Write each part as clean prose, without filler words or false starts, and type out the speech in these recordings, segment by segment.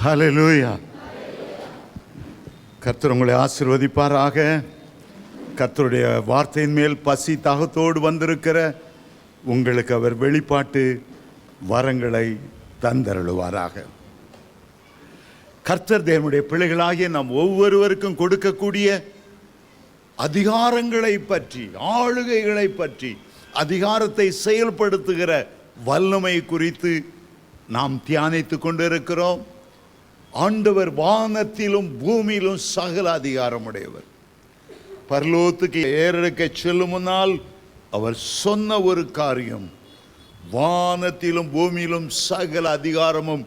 ஹல்லேலூயா. கர்த்தர் உங்களை ஆசீர்வதிப்பாராக. கர்த்தருடைய வார்த்தையின் மேல் பசி தாகத்தோடு வந்திருக்கிற உங்களுக்கு அவர் வெளிப்பாட்டு வரங்களை தந்தருளுவாராக. கர்த்தர் தேவனுடைய பிள்ளைகளாகிய நாம் ஒவ்வொருவருக்கும் கொடுக்கக்கூடிய அதிகாரங்களை பற்றி, ஆளுகைகளை பற்றி, அதிகாரத்தை செயல்படுத்துகிற வல்லமை குறித்து நாம் தியானித்து கொண்டிருக்கிறோம். ஆண்டவர் வானத்திலும் பூமியிலும் சகல அதிகாரமுடையவர். பரலோகத்துக்கு ஏறெடுக்க செல்லும் முன்னால் அவர் சொன்ன ஒரு காரியம், வானத்திலும் பூமியிலும் சகல அதிகாரமும்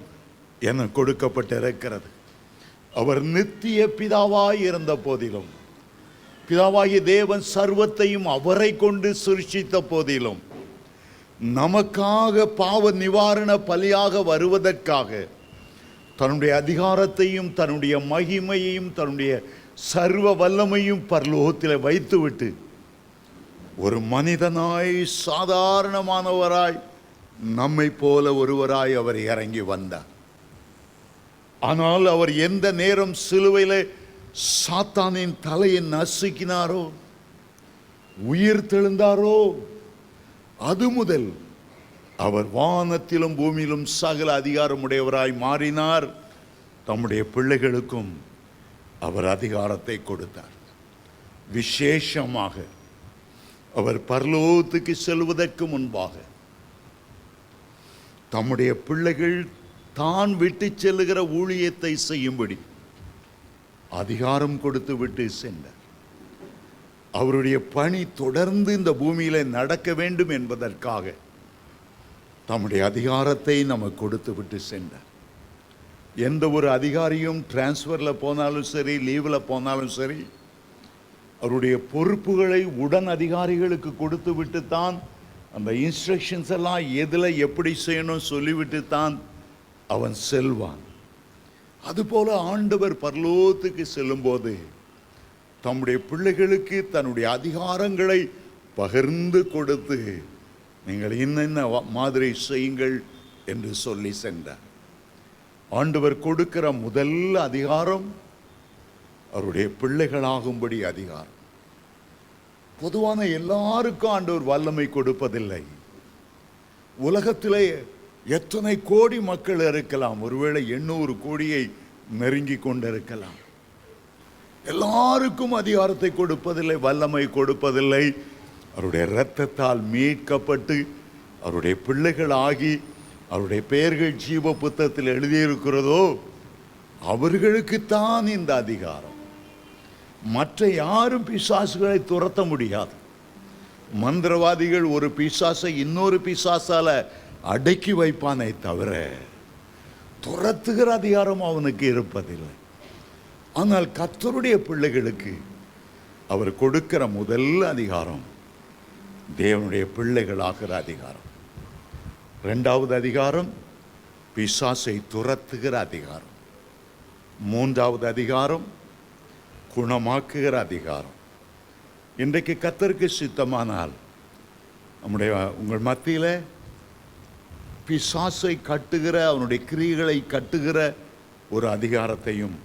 என கொடுக்கப்பட்டிருக்கிறது. அவர் நித்திய பிதாவாய் இருந்த போதிலும், பிதாவாகிய தேவன் சர்வத்தையும் அவரை கொண்டு சிருஷ்டித்த போதிலும், நமக்காக பாவ நிவாரண பலியாக வருவதற்காக தன்னுடைய அதிகாரத்தையும் தன்னுடைய மகிமையையும் தன்னுடைய சர்வ வல்லமையும் பரலோகத்தில் வைத்துவிட்டு ஒரு மனிதனாய், சாதாரணமானவராய், நம்மை போல ஒருவராய் அவர் இறங்கி வந்தார். ஆனால் அவர் எந்த நேரம் சிலுவையில் சாத்தானின் தலையை நசுக்கினாரோ, உயிர் தெழுந்தாரோ, அது முதல் அவர் வானத்திலும் பூமியிலும் சகல அதிகாரமுடையவராய் மாறினார். தம்முடைய பிள்ளைகளுக்கும் அவர் அதிகாரத்தை கொடுத்தார். விசேஷமாக அவர் பரலோகத்துக்கு செல்வதற்கு முன்பாக தம்முடைய பிள்ளைகள் தான் விட்டு செல்லுகிற ஊழியத்தை செய்யும்படி அதிகாரம் கொடுத்து விட்டு சென்றார். அவருடைய பணி தொடர்ந்து இந்த பூமியில நடக்க வேண்டும் என்பதற்காக தம்முடைய அதிகாரத்தை நமக்கு கொடுத்து விட்டு சென்றார். எந்த ஒரு அதிகாரியும் டிரான்ஸ்ஃபரில் போனாலும் சரி, லீவில் போனாலும் சரி, அவருடைய பொறுப்புகளை உடன் அதிகாரிகளுக்கு கொடுத்து விட்டு தான், அந்த இன்ஸ்ட்ரக்ஷன்ஸ் எல்லாம் எதில் எப்படி செய்யணும் சொல்லிவிட்டு தான் அவன் செல்வான். அதுபோல ஆண்டவர் பரலோகத்துக்கு செல்லும்போது தம்முடைய பிள்ளைகளுக்கு தன்னுடைய அதிகாரங்களை பகிர்ந்து கொடுத்து, நீங்கள் இன்னென்ன மாதிரி செய்யுங்கள் என்று சொல்லி சென்றார். ஆண்டவர் கொடுக்கிற முதல் அதிகாரம் அவருடைய பிள்ளைகளாகும்படி அதிகாரம். பொதுவான எல்லாருக்கும் ஆண்டவர் வல்லமை கொடுப்பதில்லை. உலகத்திலே எத்தனை கோடி மக்கள் இருக்கலாம், ஒருவேளை 800 கோடியை நெருங்கி கொண்டிருக்கலாம். எல்லாருக்கும் அதிகாரத்தை கொடுப்பதில்லை, வல்லமை கொடுப்பதில்லை. அவருடைய இரத்தத்தால் மீட்கப்பட்டு அவருடைய பிள்ளைகள் ஆகி அவருடைய பெயர்கள் ஜீவ புத்தகத்தில் எழுதியிருக்கிறதோ அவர்களுக்குத்தான் இந்த அதிகாரம். மற்ற யாரும் பிசாசுகளை துரத்த முடியாது. மந்திரவாதிகள் ஒரு பிசாசை இன்னொரு பிசாசால அடக்கி வைப்பானே தவிர துரத்துகிற அதிகாரம் அவனுக்கு இருப்பதில்லை. ஆனால் கர்த்தருடைய பிள்ளைகளுக்கு அவர் கொடுக்கிற முதல் அதிகாரம் தேவனுடைய பிள்ளைகளாகிற அதிகாரம். இரண்டாவது அதிகாரம் பிசாசை துரத்துகிற அதிகாரம். மூன்றாவது அதிகாரம் குணமாக்குகிற அதிகாரம். இன்றைக்கு கர்த்தருக்கு சித்தமானால் உங்கள் மத்தியில் பிசாசை கட்டுகிற, அவனுடைய கிரியைகளை கட்டுகிற ஒரு அதிகாரத்தையும்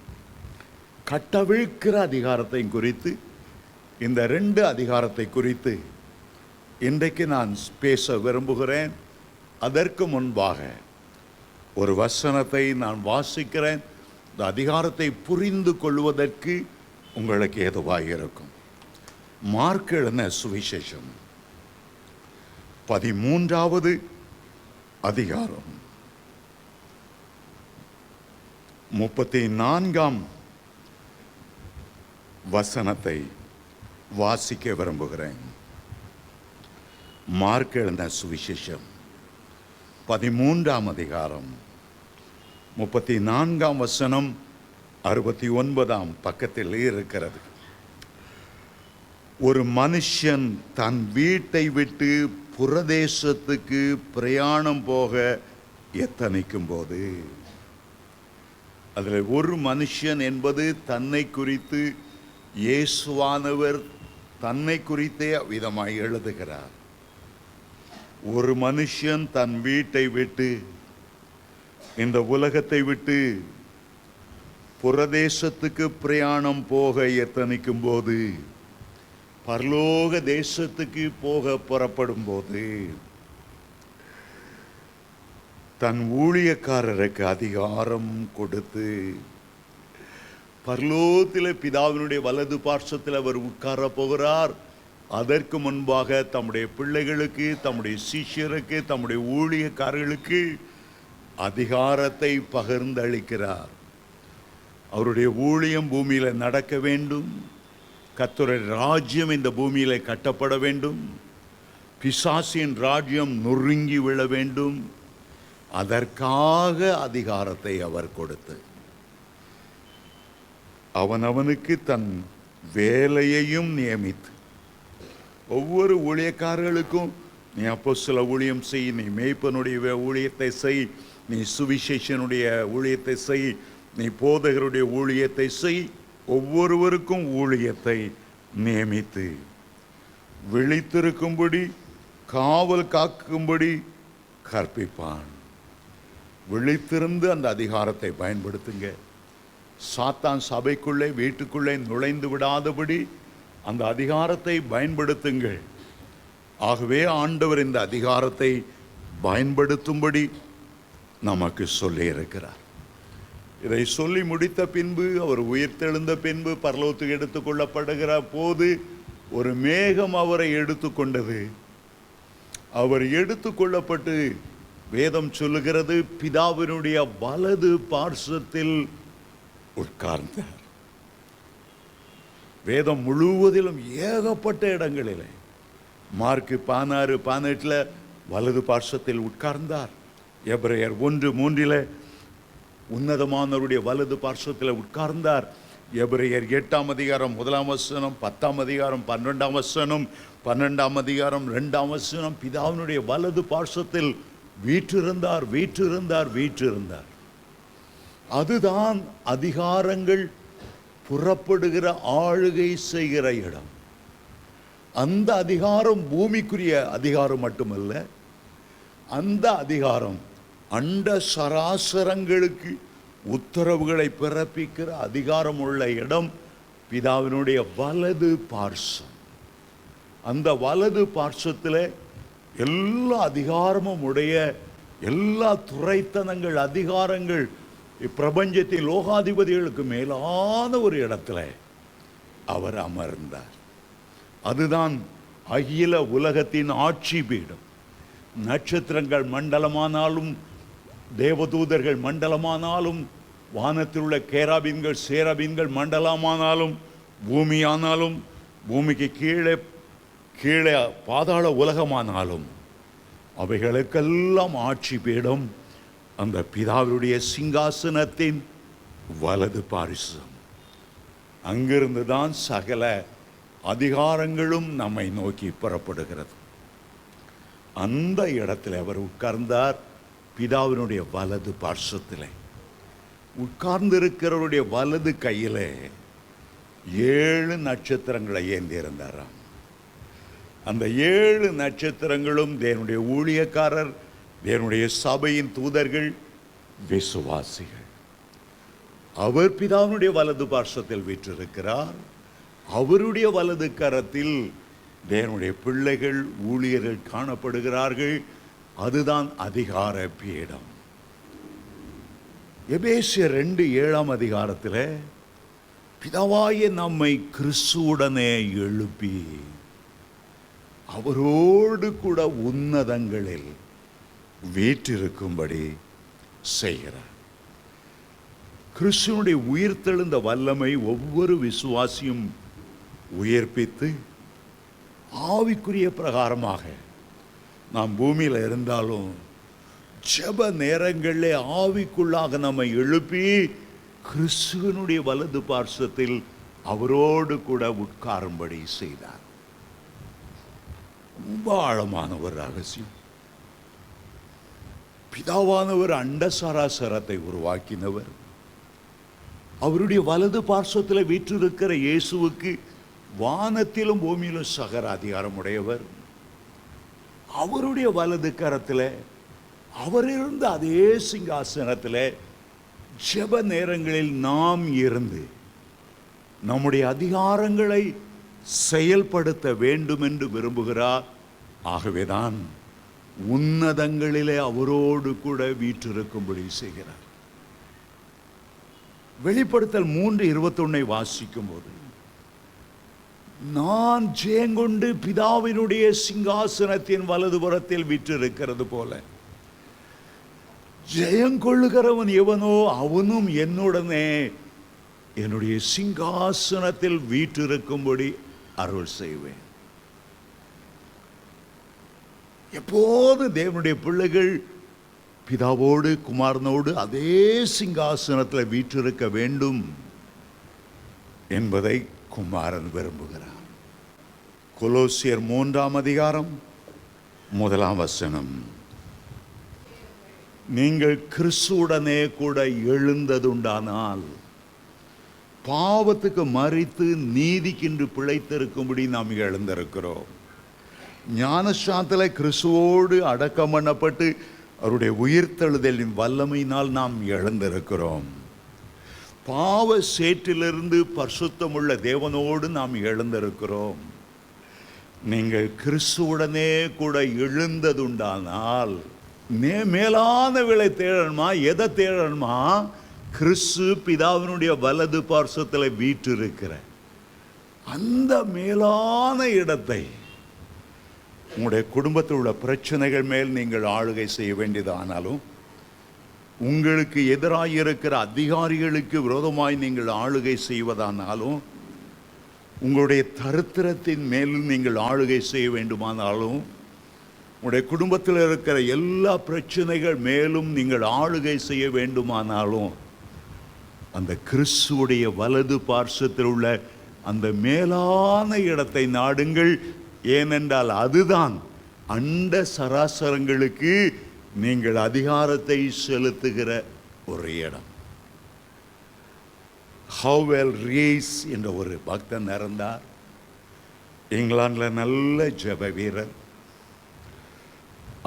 கட்டவிழ்க்கிற அதிகாரத்தையும் குறித்து, இந்த 2 அதிகாரத்தை குறித்து இன்றைக்கு நான் பேச விரும்புகிறேன். அதற்கு முன்பாக ஒரு வசனத்தை நான் வாசிக்கிறேன். இந்த அதிகாரத்தை புரிந்து கொள்வதற்கு உங்களுக்கு ஏதுவாக இருக்கும். மார்க் எழுதின சுவிசேஷம் 13வது அதிகாரம் 34ஆம் வசனத்தை வாசிக்க விரும்புகிறேன். மார்க் எழுதின சுவிசேஷம் 13ஆம் அதிகாரம் 34ஆம் வசனம் 69ஆம் பக்கத்தில் இருக்கிறது. ஒரு மனுஷன் தன் வீட்டை விட்டு புறதேசத்துக்கு பிரயாணம் போக எத்தனிக்கும் போது, அதில் ஒரு மனுஷன் என்பது தன்னை குறித்து இயேசுவானவர் தன்னை குறித்தே விதமாய் எழுதுகிறார். ஒரு மனுஷன் தன் வீட்டை விட்டு, இந்த உலகத்தை விட்டு புறதேசத்துக்கு பிரயாணம் போக எத்தனிக்கும் போது, பரலோக தேசத்துக்கு போக புறப்படும் போது, தன் ஊழியக்காரருக்கு அதிகாரம் கொடுத்து பரலோகத்தில் பிதாவினுடைய வலது பார்சத்தில் அவர் உட்கார போகிறார். அதற்கு முன்பாக தம்முடைய பிள்ளைகளுக்கு, தம்முடைய சிஷ்யருக்கு, தம்முடைய ஊழியக்காரர்களுக்கு அதிகாரத்தை பகிர்ந்தளிக்கிறார். அவருடைய ஊழியம் பூமியில நடக்க வேண்டும். கர்த்தருடைய ராஜ்யம் இந்த பூமியில கட்டப்பட வேண்டும். பிசாசின் ராஜ்யம் நொறுங்கி விழ வேண்டும். அதற்காக அதிகாரத்தை அவர் கொடுத்து அவனவனுக்கு தன் வேலையையும் நியமித்து, ஒவ்வொரு ஊழியக்காரர்களுக்கும் நீ அப்போஸ்தல ஊழியம் செய், நீ மேய்ப்பனுடைய ஊழியத்தை செய், நீ சுவிசேஷனுடைய ஊழியத்தை செய், நீ போதகருடைய ஊழியத்தை செய், ஒவ்வொருவருக்கும் ஊழியத்தை நியமித்து விழித்திருக்கும்படி, காவல் காக்கும்படி கற்பிப்பான். விழித்திருந்து அந்த அதிகாரத்தை பயன்படுத்துங்க. சாத்தான் சபைக்குள்ளே, வீட்டுக்குள்ளே நுழைந்து விடாதபடி அந்த அதிகாரத்தை பயன்படுத்துங்கள். ஆகவே ஆண்டவர் இந்த அதிகாரத்தை பயன்படுத்தும்படி நமக்கு சொல்லி இருக்கிறார். இதை சொல்லி முடித்த பின்பு, அவர் உயிர்த்தெழுந்த பின்பு பரலோகத்துக்கு எடுத்துக்கொள்ளப்படுகிற போது ஒரு மேகம் அவரை எடுத்துக்கொண்டது. அவர் எடுத்துக்கொள்ளப்பட்டு வேதம் சொல்லுகிறது, பிதாவினுடைய வலது பார்சத்தில் உட்கார்ந்தார். வேதம் முழுவதிலும் ஏகப்பட்ட இடங்களில், மார்க்கு 16:18 வலது பார்சத்தில் உட்கார்ந்தார். எபிரேயர் 1:3 உன்னதமானவருடைய வலது பார்சத்தில் உட்கார்ந்தார். எபிரேயர் 8ஆம் அதிகாரம் 1ஆம் வசனம், 10ஆம் அதிகாரம் 12ஆம் வசனம், 12ஆம் அதிகாரம் 2ஆம் வசனம், பிதாவினுடைய வலது பார்சத்தில் வீற்றிருந்தார், வீற்றிருந்தார், வீற்றிருந்தார். அதுதான் அதிகாரங்கள் புறப்படுகிற, ஆளுகை செய்கிற இடம். அந்த அதிகாரம் பூமிக்குரிய அதிகாரம் மட்டுமல்ல, அந்த அதிகாரம் அண்ட சராசரங்களுக்கு உத்தரவுகளை பிறப்பிக்கிற அதிகாரம் உள்ள இடம் பிதாவினுடைய வலது பார்சம். அந்த வலது பார்சத்தில் எல்லா அதிகாரமும் உடைய, எல்லா துறைத்தனங்கள், அதிகாரங்கள், இப்பிரபஞ்சத்தின் லோகாதிபதிகளுக்கு மேலான ஒரு இடத்துல அவர் அமர்ந்தார். அதுதான் அகில உலகத்தின் ஆட்சி பீடம். நட்சத்திரங்கள் மண்டலமானாலும், தேவதூதர்கள் மண்டலமானாலும், வானத்தில் உள்ள கேராபீன்கள் சேராபீன்கள் மண்டலமானாலும், பூமியானாலும், பூமிக்கு கீழே கீழே பாதாள உலகமானாலும், அவைகளுக்கெல்லாம் ஆட்சி பீடம் அந்த பிதாவுடைய சிங்காசனத்தின் வலது பார்சம். அங்கிருந்து தான் சகல அதிகாரங்களும் நம்மை நோக்கி புறப்படுகிறது. அந்த இடத்துல அவர் உட்கார்ந்தார். பிதாவினுடைய வலது பார்சத்தில் உட்கார்ந்திருக்கிறவருடைய வலது கையில 7 நட்சத்திரங்களை ஏந்தியிருந்தாராம். அந்த 7 நட்சத்திரங்களும் தேவனுடைய ஊழியக்காரர், தேவனுடைய சபையின் தூதர்கள், விசுவாசிகள். அவர் பிதாவினுடைய வலது பார்சத்தில் வீற்றிருக்கிறார். அவருடைய வலது கரத்தில் தேவனுடைய பிள்ளைகள், ஊழியர்கள் காணப்படுகிறார்கள். அதுதான் அதிகார பீடம். எபேசியர் 2:7 அதிகாரத்தில் பிதாவாகிய நம்மை கிறிஸ்துவுடனே எழுப்பி அவரோடு கூட உன்னதங்களில் வீற்றிருக்கும்படி செய்கிறார். கிறிஸ்துவனுடைய உயிர்த்தெழுந்த வல்லமை ஒவ்வொரு விசுவாசியும் உயிர்ப்பித்து, ஆவிக்குரிய பிரகாரமாக நாம் பூமியில் இருந்தாலும் ஜெப நேரங்களிலே ஆவிக்குள்ளாக நம்மை எழுப்பி கிறிஸ்துவனுடைய வலது பார்சத்தில் அவரோடு கூட உட்காரும்படி செய்தார். ரொம்ப ஆழமான ஒரு ரகசியம். பிதாவானவர் அண்ட சராசரத்தை உருவாக்கினவர். அவருடைய வலது பார்சத்தில் வீற்றிருக்கிற இயேசுவுக்கு வானத்திலும் பூமியிலும் சகல அதிகாரம் உடையவர். அவருடைய வலது கரத்தில் அவர் இருந்த அதே சிங்காசனத்தில் ஜெப நேரங்களில் நாம் இருந்து நம்முடைய அதிகாரங்களை செயல்படுத்த வேண்டும் என்று விரும்புகிறார். ஆகவேதான் உன்னதங்களிலே அவரோடு கூட வீற்றிருக்கும்படி செய்கிறார். வெளிப்படுத்தல் 3:21 வாசிக்கும் போது, நான் ஜெயங்கொண்டு பிதாவினுடைய சிங்காசனத்தின் வலதுபுறத்தில் வீற்றிருக்கிறது போல ஜெயங்கொள்ளுகிறவன் எவனோ அவனும் என்னுடனே என்னுடைய சிங்காசனத்தில் வீற்றிருக்கும்படி அருள் செய்வேன். எப்போது தேவனுடைய பிள்ளைகள் பிதாவோடு குமாரனோடு அதே சிங்காசனத்தில் வீற்றிருக்க வேண்டும் என்பதை குமாரன் விரும்புகிறார். கொலோசியர் 3:1 நீங்கள் கிறிஸ்துவுடனே கூட எழுந்ததுண்டானால் பாவத்துக்கு மரித்து நீதிக்கென்று பிழைத்திருக்கும்படி நாம் எழுந்திருக்கிறோம். ஞானஸ்நானத்தில் கிறிஸ்துவோடு அடக்கம் பண்ணப்பட்டு அவருடைய உயிர்த்தெழுதலின் வல்லமையினால் நாம் எழுந்திருக்கிறோம். பாவ சேற்றிலிருந்து பரிசுத்தமுள்ள தேவனோடு நாம் எழுந்திருக்கிறோம். நீங்கள் கிறிஸ்துவுடனே கூட எழுந்ததுண்டானால் மேலான விலை தேடணுமா? எதை தேடணுமா? கிறிஸ்து பிதாவினுடைய வலது பார்சத்தில் வீற்றிருக்கிற அந்த மேலான இடத்தை. உங்களுடைய குடும்பத்தில் உள்ள பிரச்சனைகள் மேல் நீங்கள் ஆளுகை செய்ய வேண்டியதானாலும், உங்களுக்கு எதிராக இருக்கிற அதிகாரிகளுக்கு விரோதமாய் நீங்கள் ஆளுகை செய்வதானாலும், உங்களுடைய தரித்திரத்தின் மேல் நீங்கள் ஆளுகை செய்ய வேண்டுமானாலும், உங்களுடைய குடும்பத்தில் இருக்கிற எல்லா பிரச்சனைகள் மேலும் நீங்கள் ஆளுகை செய்ய வேண்டுமானாலும், அந்த கிறிஸ்துவுடைய வலது பார்சத்தில் உள்ள அந்த மேலான இடத்தை நாடுங்கள். ஏனென்றால் அதுதான் அண்ட சராசரங்களுக்கு நீங்கள் அதிகாரத்தை செலுத்துகிற ஒரு இடம். ஹோவெல் ரீஸ் என்ற ஒரு பக்தன் இருந்தார். இங்கிலாந்தில் நல்ல ஜெப வீரர்.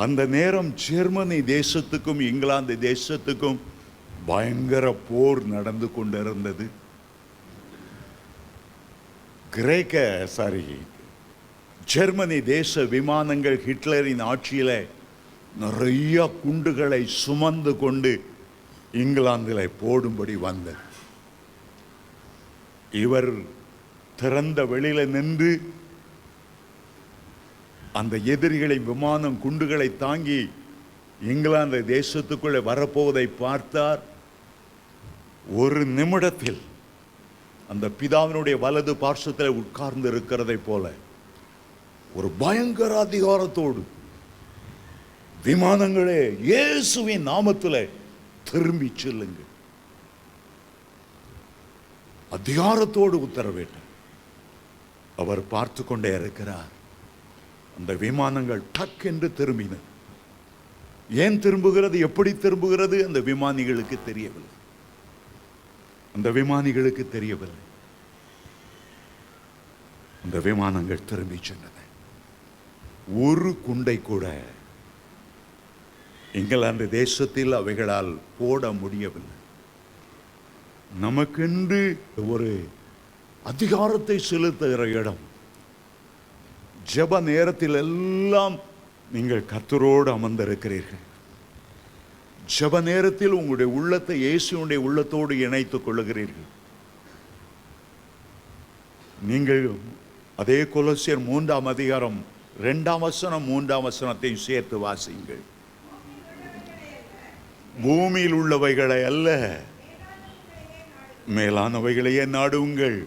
அந்த நேரம் ஜெர்மனி தேசத்துக்கும் இங்கிலாந்து தேசத்துக்கும் பயங்கர போர் நடந்து கொண்டிருந்தது. ஜெர்மனி தேச விமானங்கள் ஹிட்லரின் ஆட்சியில் நிறைய குண்டுகளை சுமந்து கொண்டு இங்கிலாந்தில் போடும்படி வந்தது. இவர் திறந்த வெளியில் நின்று அந்த எதிரிகளின் விமானம் குண்டுகளை தாங்கி இங்கிலாந்து தேசத்துக்குள்ளே வரப்போவதை பார்த்தார். ஒரு நிமிடத்தில் அந்த பிதாவினுடைய வலது பார்சத்தில் உட்கார்ந்து இருக்கிறதை போல ஒரு பயங்கர அதிகாரத்தோடு, விமானங்களே இயேசுவின் நாமத்தில் திரும்பி செல்லுங்கள், அதிகாரத்தோடு உத்தரவிட்டார். அவர் பார்த்து கொண்டே இருக்கிறார். அந்த விமானங்கள் டக் என்று திரும்பின. ஏன் திரும்புகிறது, எப்படி திரும்புகிறது, அந்த விமானிகளுக்கு தெரியவில்லை. அந்த விமானங்கள் திரும்பி சென்றன. ஒரு குண்டை கூட இங்கிலாந்து தேசத்தில் அவைகளால் போட முடியவில்லை. நமக்கென்று ஒரு அதிகாரத்தை செலுத்துகிற இடம். ஜெப நேரத்தில் எல்லாம் நீங்கள் கர்த்தரோடு அமர்ந்திருக்கிறீர்கள். ஜெப நேரத்தில் உங்களுடைய உள்ளத்தை இயேசுவுடைய உள்ளத்தோடு இணைத்துக் கொள்ளுகிறீர்கள். நீங்கள் அதே கொலோசியர் 3:2 சேர்த்து வாசியுங்கள். பூமியில் உள்ளவைகளை அல்ல, மேலானவைகளையே நாடுங்கள்.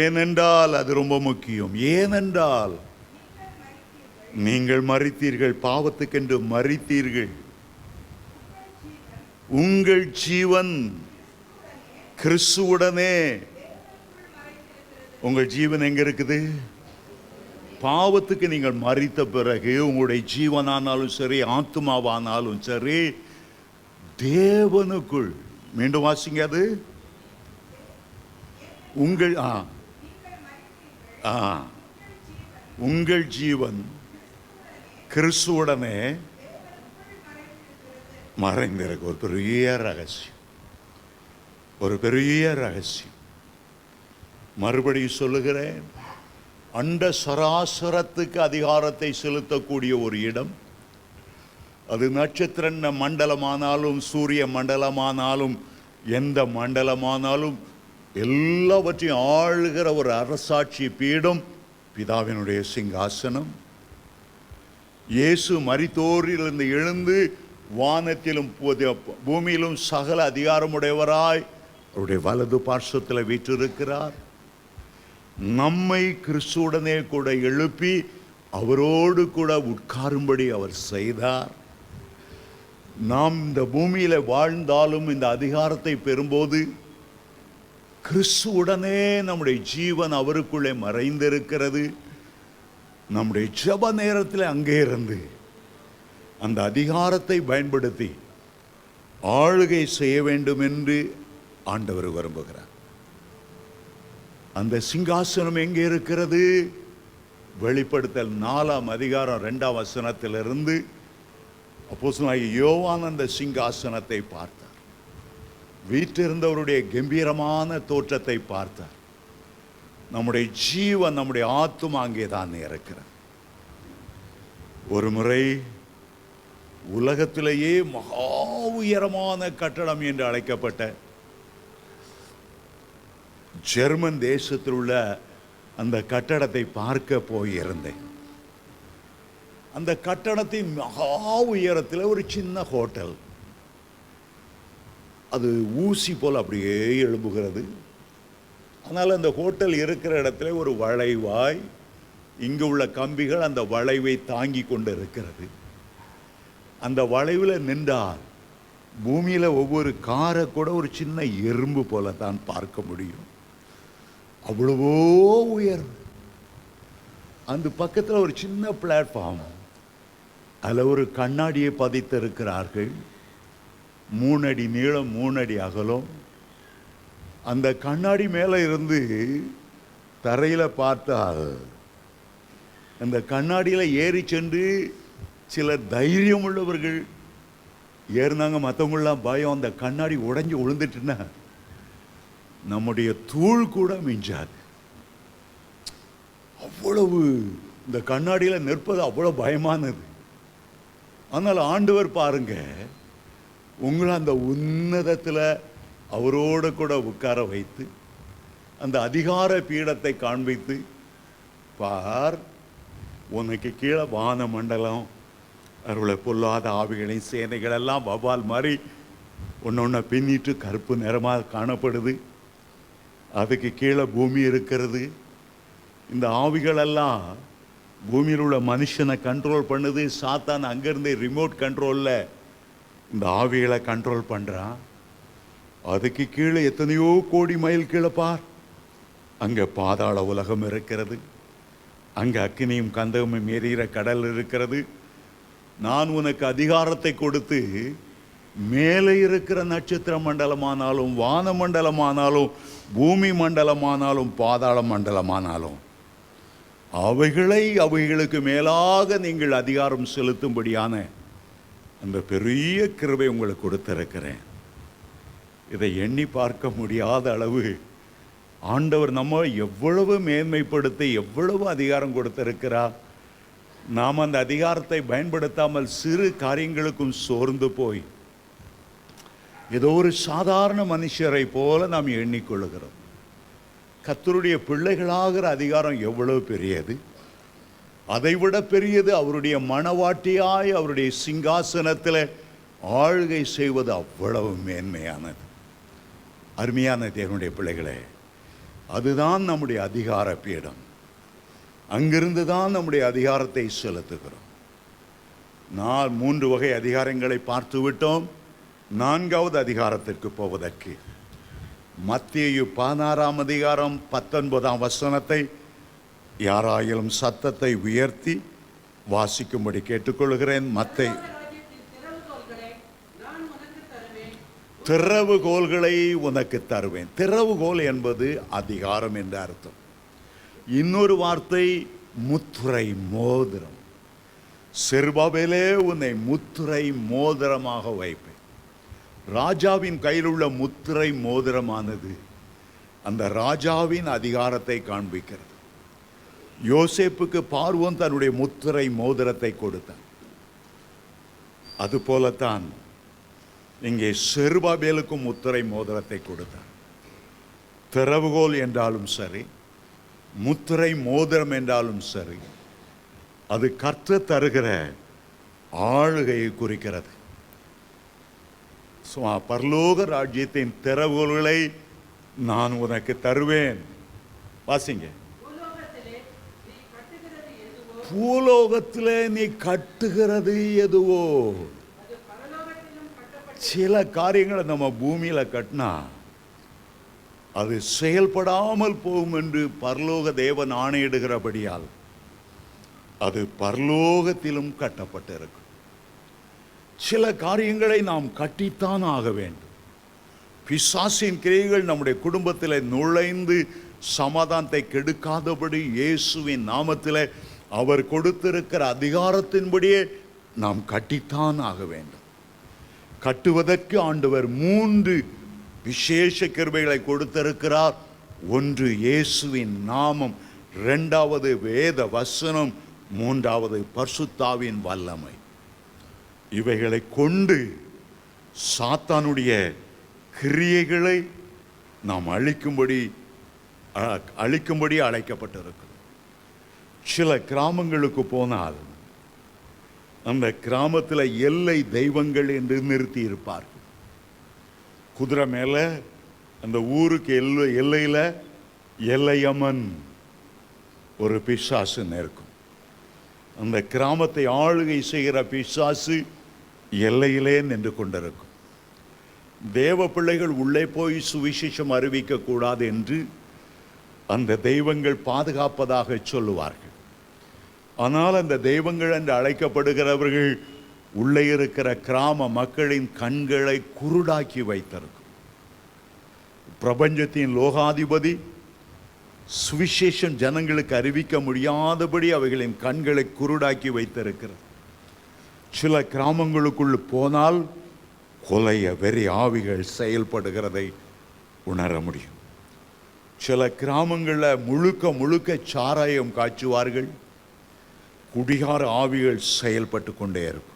ஏனென்றால் அது ரொம்ப முக்கியம். ஏனென்றால் நீங்கள் மரித்தீர்கள், பாவத்துக்கென்று மரித்தீர்கள். உங்கள் ஜீவன் கிறிஸ்துவுடனே. உங்கள் ஜீவன் எங்க இருக்குது? பாவத்துக்கு நீங்கள் மரித்த பிறகு உங்களுடைய ஜீவனானாலும் சரி, ஆத்மாவானாலும் சரி, தேவனுக்குள். மீண்டும் வாசிங்க. அது உங்கள் உங்கள் ஜீவன் கிறிஸ்துவுடனே மறைந்திருக்கு. ஒரு பெரிய ரகசியம். ஒரு பெரிய ரகசியம். மறுபடியும் சொல்லுகிறேன், அண்ட சராசரத்துக்கு அதிகாரத்தை செலுத்தக்கூடிய ஒரு இடம். அது நட்சத்திர மண்டலமானாலும் சூரிய மண்டலமானாலும் எந்த மண்டலமானாலும் எல்லாவற்றையும் ஆளுகிற ஒரு அரசாட்சி பீடம் பிதாவினுடைய சிங்காசனம். இயேசு மரித்தோரிலிருந்து எழுந்து வானத்திலும் பூமியிலும் சகல அதிகாரமுடையவராய் அவருடைய வலது பார்শ্বத்தில் வீற்றிருக்கிறார். நம்மை கிறிஸ்துவுடனே கூட எழுப்பி அவரோடு கூட உட்காரும்படி அவர் செய்தார். நாம் இந்த பூமியில வாழ்ந்தாலும் இந்த அதிகாரத்தை பெறும்போது கிறிஸ்துவுடனே நம்முடைய ஜீவன் அவருக்குள்ளே மறைந்திருக்கிறது. நம்முடைய ஜெப நேரத்தில் அங்கே இருந்து அந்த அதிகாரத்தை பயன்படுத்தி ஆளுகை செய்ய வேண்டும் என்று ஆண்டவர் விரும்புகிறார். அந்த சிங்காசனம் எங்கே இருக்கிறது? வெளிப்படுத்தல் 4ஆம் அதிகாரம் 2ஆம் வசனத்திலிருந்து அப்போஸ்தலனாகிய யோவான் அந்த சிங்காசனத்தை பார்த்தார். வீற்றிருந்தவருடைய கம்பீரமான தோற்றத்தை பார்த்தார். நம்முடைய ஜீவன், நம்முடைய ஆத்துமா அங்கே தான் இருக்கிறது. ஒரு முறை உலகத்திலேயே மகா உயரமான கட்டடம் என்று அழைக்கப்பட்ட ஜெர்மன் தேசத்தில் உள்ள அந்த கட்டடத்தை பார்க்க போயிருந்தேன். அந்த கட்டடத்தின் மகா உயரத்தில் ஒரு சின்ன ஹோட்டல், அது ஊசி போல் அப்படியே எழும்புகிறது. ஆனால் அந்த ஹோட்டல் இருக்கிற இடத்துல ஒரு வளைவாய் இங்கு உள்ள கம்பிகள் அந்த வளைவை தாங்கி கொண்டு இருக்கிறது. அந்த வளைவில் நின்றால் பூமியில் ஒவ்வொரு காரை கூட ஒரு சின்ன எறும்பு போல தான் பார்க்க முடியும். அவ்வளவோ உயர்வு. அந்த பக்கத்தில் ஒரு சின்ன பிளாட்ஃபார்ம், அதில் ஒரு கண்ணாடியை பதித்திருக்கிறார்கள். 3 அடி நீளம் 3 அடி அகலம். அந்த கண்ணாடி மேலே இருந்து தரையில் பார்த்தால் அந்த கண்ணாடியில் ஏறி சென்று சில தைரியம் உள்ளவர்கள் ஏறினாங்க. மற்றவங்களாம் பயம், அந்த கண்ணாடி உடைஞ்சு விழுந்துட்டுன்னா நம்முடைய தூள் கூட மிஞ்சாது. அவ்வளவு இந்த கண்ணாடியில் நிற்பது அவ்வளோ பயமானது. ஆனால் ஆண்டவர் பாருங்க, உங்களை அந்த உன்னதத்தில் அவரோடு கூட உட்கார வைத்து அந்த அதிகார பீடத்தை காண்பித்து, பார் உனக்கு கீழே வான மண்டலம், அவர்களை பொல்லாத ஆவிகளின் சேனைகள் எல்லாம் வவ்வால் மாதிரி ஒன்று பின்னிட்டு கருப்பு நிறமாக காணப்படுது. அதுக்கு கீழே பூமி இருக்கிறது. இந்த ஆவிகளெல்லாம் பூமியில் உள்ள மனுஷனை கண்ட்ரோல் பண்ணுது. சாத்தான் அங்கேருந்து ரிமோட் கண்ட்ரோலில் இந்த ஆவிகளை கண்ட்ரோல் பண்ணுறான். அதுக்கு கீழே எத்தனையோ கோடி மைல் கீழே பார், அங்கே பாதாள உலகம் இருக்கிறது. அங்கே அக்கினியும் கந்தகமும் எரிகிற கடல் இருக்கிறது. நான் உனக்கு அதிகாரத்தை கொடுத்து மேலே இருக்கிற நட்சத்திர மண்டலமானாலும் வான மண்டலமானாலும் பூமி மண்டலமானாலும் பாதாள மண்டலமானாலும் அவைகளுக்கு மேலாக நீங்கள் அதிகாரம் செலுத்தும்படியான அந்த பெரிய கிருபை உங்களுக்கு கொடுத்திருக்கிறேன். இதை எண்ணி பார்க்க முடியாத அளவு ஆண்டவர் நம்ம எவ்வளவு மேன்மைப்படுத்தி எவ்வளவு அதிகாரம் கொடுத்திருக்கிறார். நாம் அந்த அதிகாரத்தை பயன்படுத்தாமல் சிறு காரியங்களுக்கும் சோர்ந்து போய் ஏதோ ஒரு சாதாரண மனுஷரை போல நாம் எண்ணிக்கொள்ளுகிறோம். கர்த்தருடைய பிள்ளைகளாகிற அதிகாரம் எவ்வளவு பெரியது! அதைவிட பெரியது அவருடைய மணவாட்டியாய் அவருடைய சிங்காசனத்தில் ஆளுகை செய்வது அவ்வளவு மேன்மையானது. அருமையான தேவனுடைய பிள்ளைகளே, அதுதான் நம்முடைய அதிகார பீடம். அங்கிருந்து தான் நம்முடைய அதிகாரத்தை செலுத்துகிறோம். 3 வகை அதிகாரங்களை பார்த்து விட்டோம். 4வது அதிகாரத்திற்கு போவதற்கு மத்தேயு 16ஆம் அதிகாரம் 19ஆம் வசனத்தை யாராயிலும் சத்தத்தை உயர்த்தி வாசிக்கும்படி கேட்டுக்கொள்கிறேன். மத்தேயு, திறவுகோல்களை உனக்கு தருவேன். திறவுகோல் என்பது அதிகாரம் என்று அர்த்தம். இன்னொரு வார்த்தை முத்துரை மோதிரம். செருபாபேலே உன்னை முத்துரை மோதிரமாக வைப்பேன். ராஜாவின் கையில் உள்ள முத்திரை மோதிரமானது அந்த ராஜாவின் அதிகாரத்தை காண்பிக்கிறது. யோசேப்புக்கு பார்வோன் தன்னுடைய முத்திரை மோதிரத்தை கொடுத்தான். அதுபோலத்தான் இங்கே செருபாபேலுக்கும் முத்திரை மோதிரத்தை கொடுத்தார். திறவுகோல் என்றாலும் சரி, முத்திரை மோதிரம் என்றாலும் சரி, அது கர்த்தர் தருகிற ஆளுகையை குறிக்கிறது. பரலோக ராஜ்யத்தின் திறவுகோல்களை நான் உனக்கு தருவேன். வாசிங்க. பூலோகத்திலே நீ கட்டுகிறது எதுவோ, சில காரியங்களை நம்ம பூமியில கட்டினா அது செயல்படாமல் போகும் என்று பரலோக தேவன் ஆணையிடுகிறபடியால் அது பரலோகத்திலும் கட்டப்பட்டிருக்கும். சில காரியங்களை நாம் கட்டித்தான் ஆக வேண்டும். பிசாசின் கிரியைகள் நம்முடைய குடும்பத்தில் நுழைந்து சமாதானத்தை கெடுக்காதபடி இயேசுவின் நாமத்தில் அவர் கொடுத்திருக்கிற அதிகாரத்தின்படியே நாம் கட்டித்தான் ஆக வேண்டும். கட்டுவதற்கு ஆண்டவர் 3 விசேஷ கிருபைகளை கொடுத்திருக்கிறார். ஒன்று இயேசுவின் நாமம், 2வது வேத வசனம், 3வது பரிசுத்தாவின் வல்லமை. இவைகளை கொண்டு சாத்தானுடைய கிரியைகளை நாம் அழிக்கும்படி அழைக்கப்பட்டிருக்கிறோம். சில கிராமங்களுக்கு போனால் அந்த கிராமத்தில் எல்லை தெய்வங்கள் என்று நிறுத்தி இருப்பார்கள். குதிரை மேலே அந்த ஊருக்கு எல்லையில் எல்லையம்மன் ஒரு பிசாசு இருக்கும். அந்த கிராமத்தை ஆளுகை செய்கிற பிசாசு எல்லையிலே நின்று கொண்டிருக்கும். தேவ பிள்ளைகள் உள்ளே போய் சுவிசேஷம் அறிவிக்க கூடாது என்று அந்த தெய்வங்கள் பாதுகாப்பதாக சொல்லுவார்கள். ஆனால் அந்த தெய்வங்கள் என்று அழைக்கப்படுகிறவர்கள் உள்ளே இருக்கிற கிராம மக்களின் கண்களை குருடாக்கி வைத்திருக்கும். பிரபஞ்சத்தின் லோகாதிபதி சுவிசேஷம் ஜனங்களுக்கு அறிவிக்க முடியாதபடி அவைகளின் கண்களை குருடாக்கி வைத்திருக்கிறது. சில கிராமங்களுக்குள் போனால் கொலைய வெறி ஆவிகள் செயல்படுகிறதை உணர முடியும். சில கிராமங்களில் முழுக்க சாராயம் காய்ச்சுவார்கள். குடிகார ஆவிகள் செயல்பட்டு கொண்டே இருக்கும்.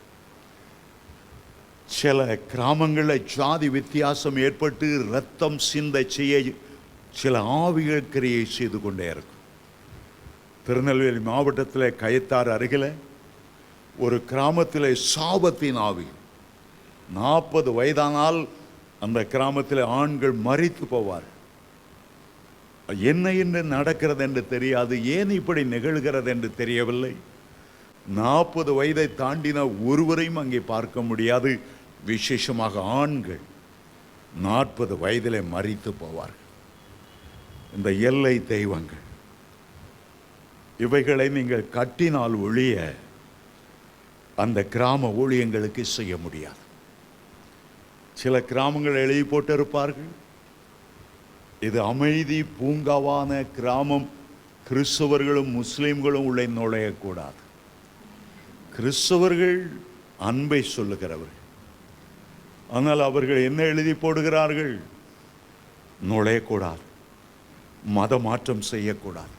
சில கிராமங்களில் ஜாதி வித்தியாசம் ஏற்பட்டு இரத்தம் சிந்த செய்ய சில ஆவிகள் கிரியை செய்து கொண்டே இருக்கும். திருநெல்வேலி மாவட்டத்தில் கயத்தார் அருகில் ஒரு கிராமத்தில் சாபத்தின் ஆவி. 40 வயதானால் அந்த கிராமத்தில் ஆண்கள் மரித்து போவார். என்ன நடக்கிறது என்று தெரியாது, ஏன் இப்படி நிகழ்கிறது என்று தெரியவில்லை. 40 வயதை தாண்டின ஒருவரையும் அங்கே பார்க்க முடியாது. விசேஷமாக ஆண்கள் 40 வயதிலே மரித்து போவார்கள். இந்த எல்லை தெய்வங்கள் இவைகளை நீங்கள் கட்டினால் ஒழிய அந்த கிராம ஊழியங்களுக்கு செய்ய முடியாது. சில கிராமங்கள் எழுதி போட்டிருப்பார்கள், இது அமைதி பூங்காவான கிராமம், கிறிஸ்தவர்களும் முஸ்லிம்களும் உள்ளே நுழையக்கூடாது. கிறிஸ்தவர்கள் அன்பை சொல்லுகிறவர்கள். ஆனால் அவர்கள் என்ன எழுதி போடுகிறார்கள்? நுழையக்கூடாது, மத மாற்றம் செய்யக்கூடாது.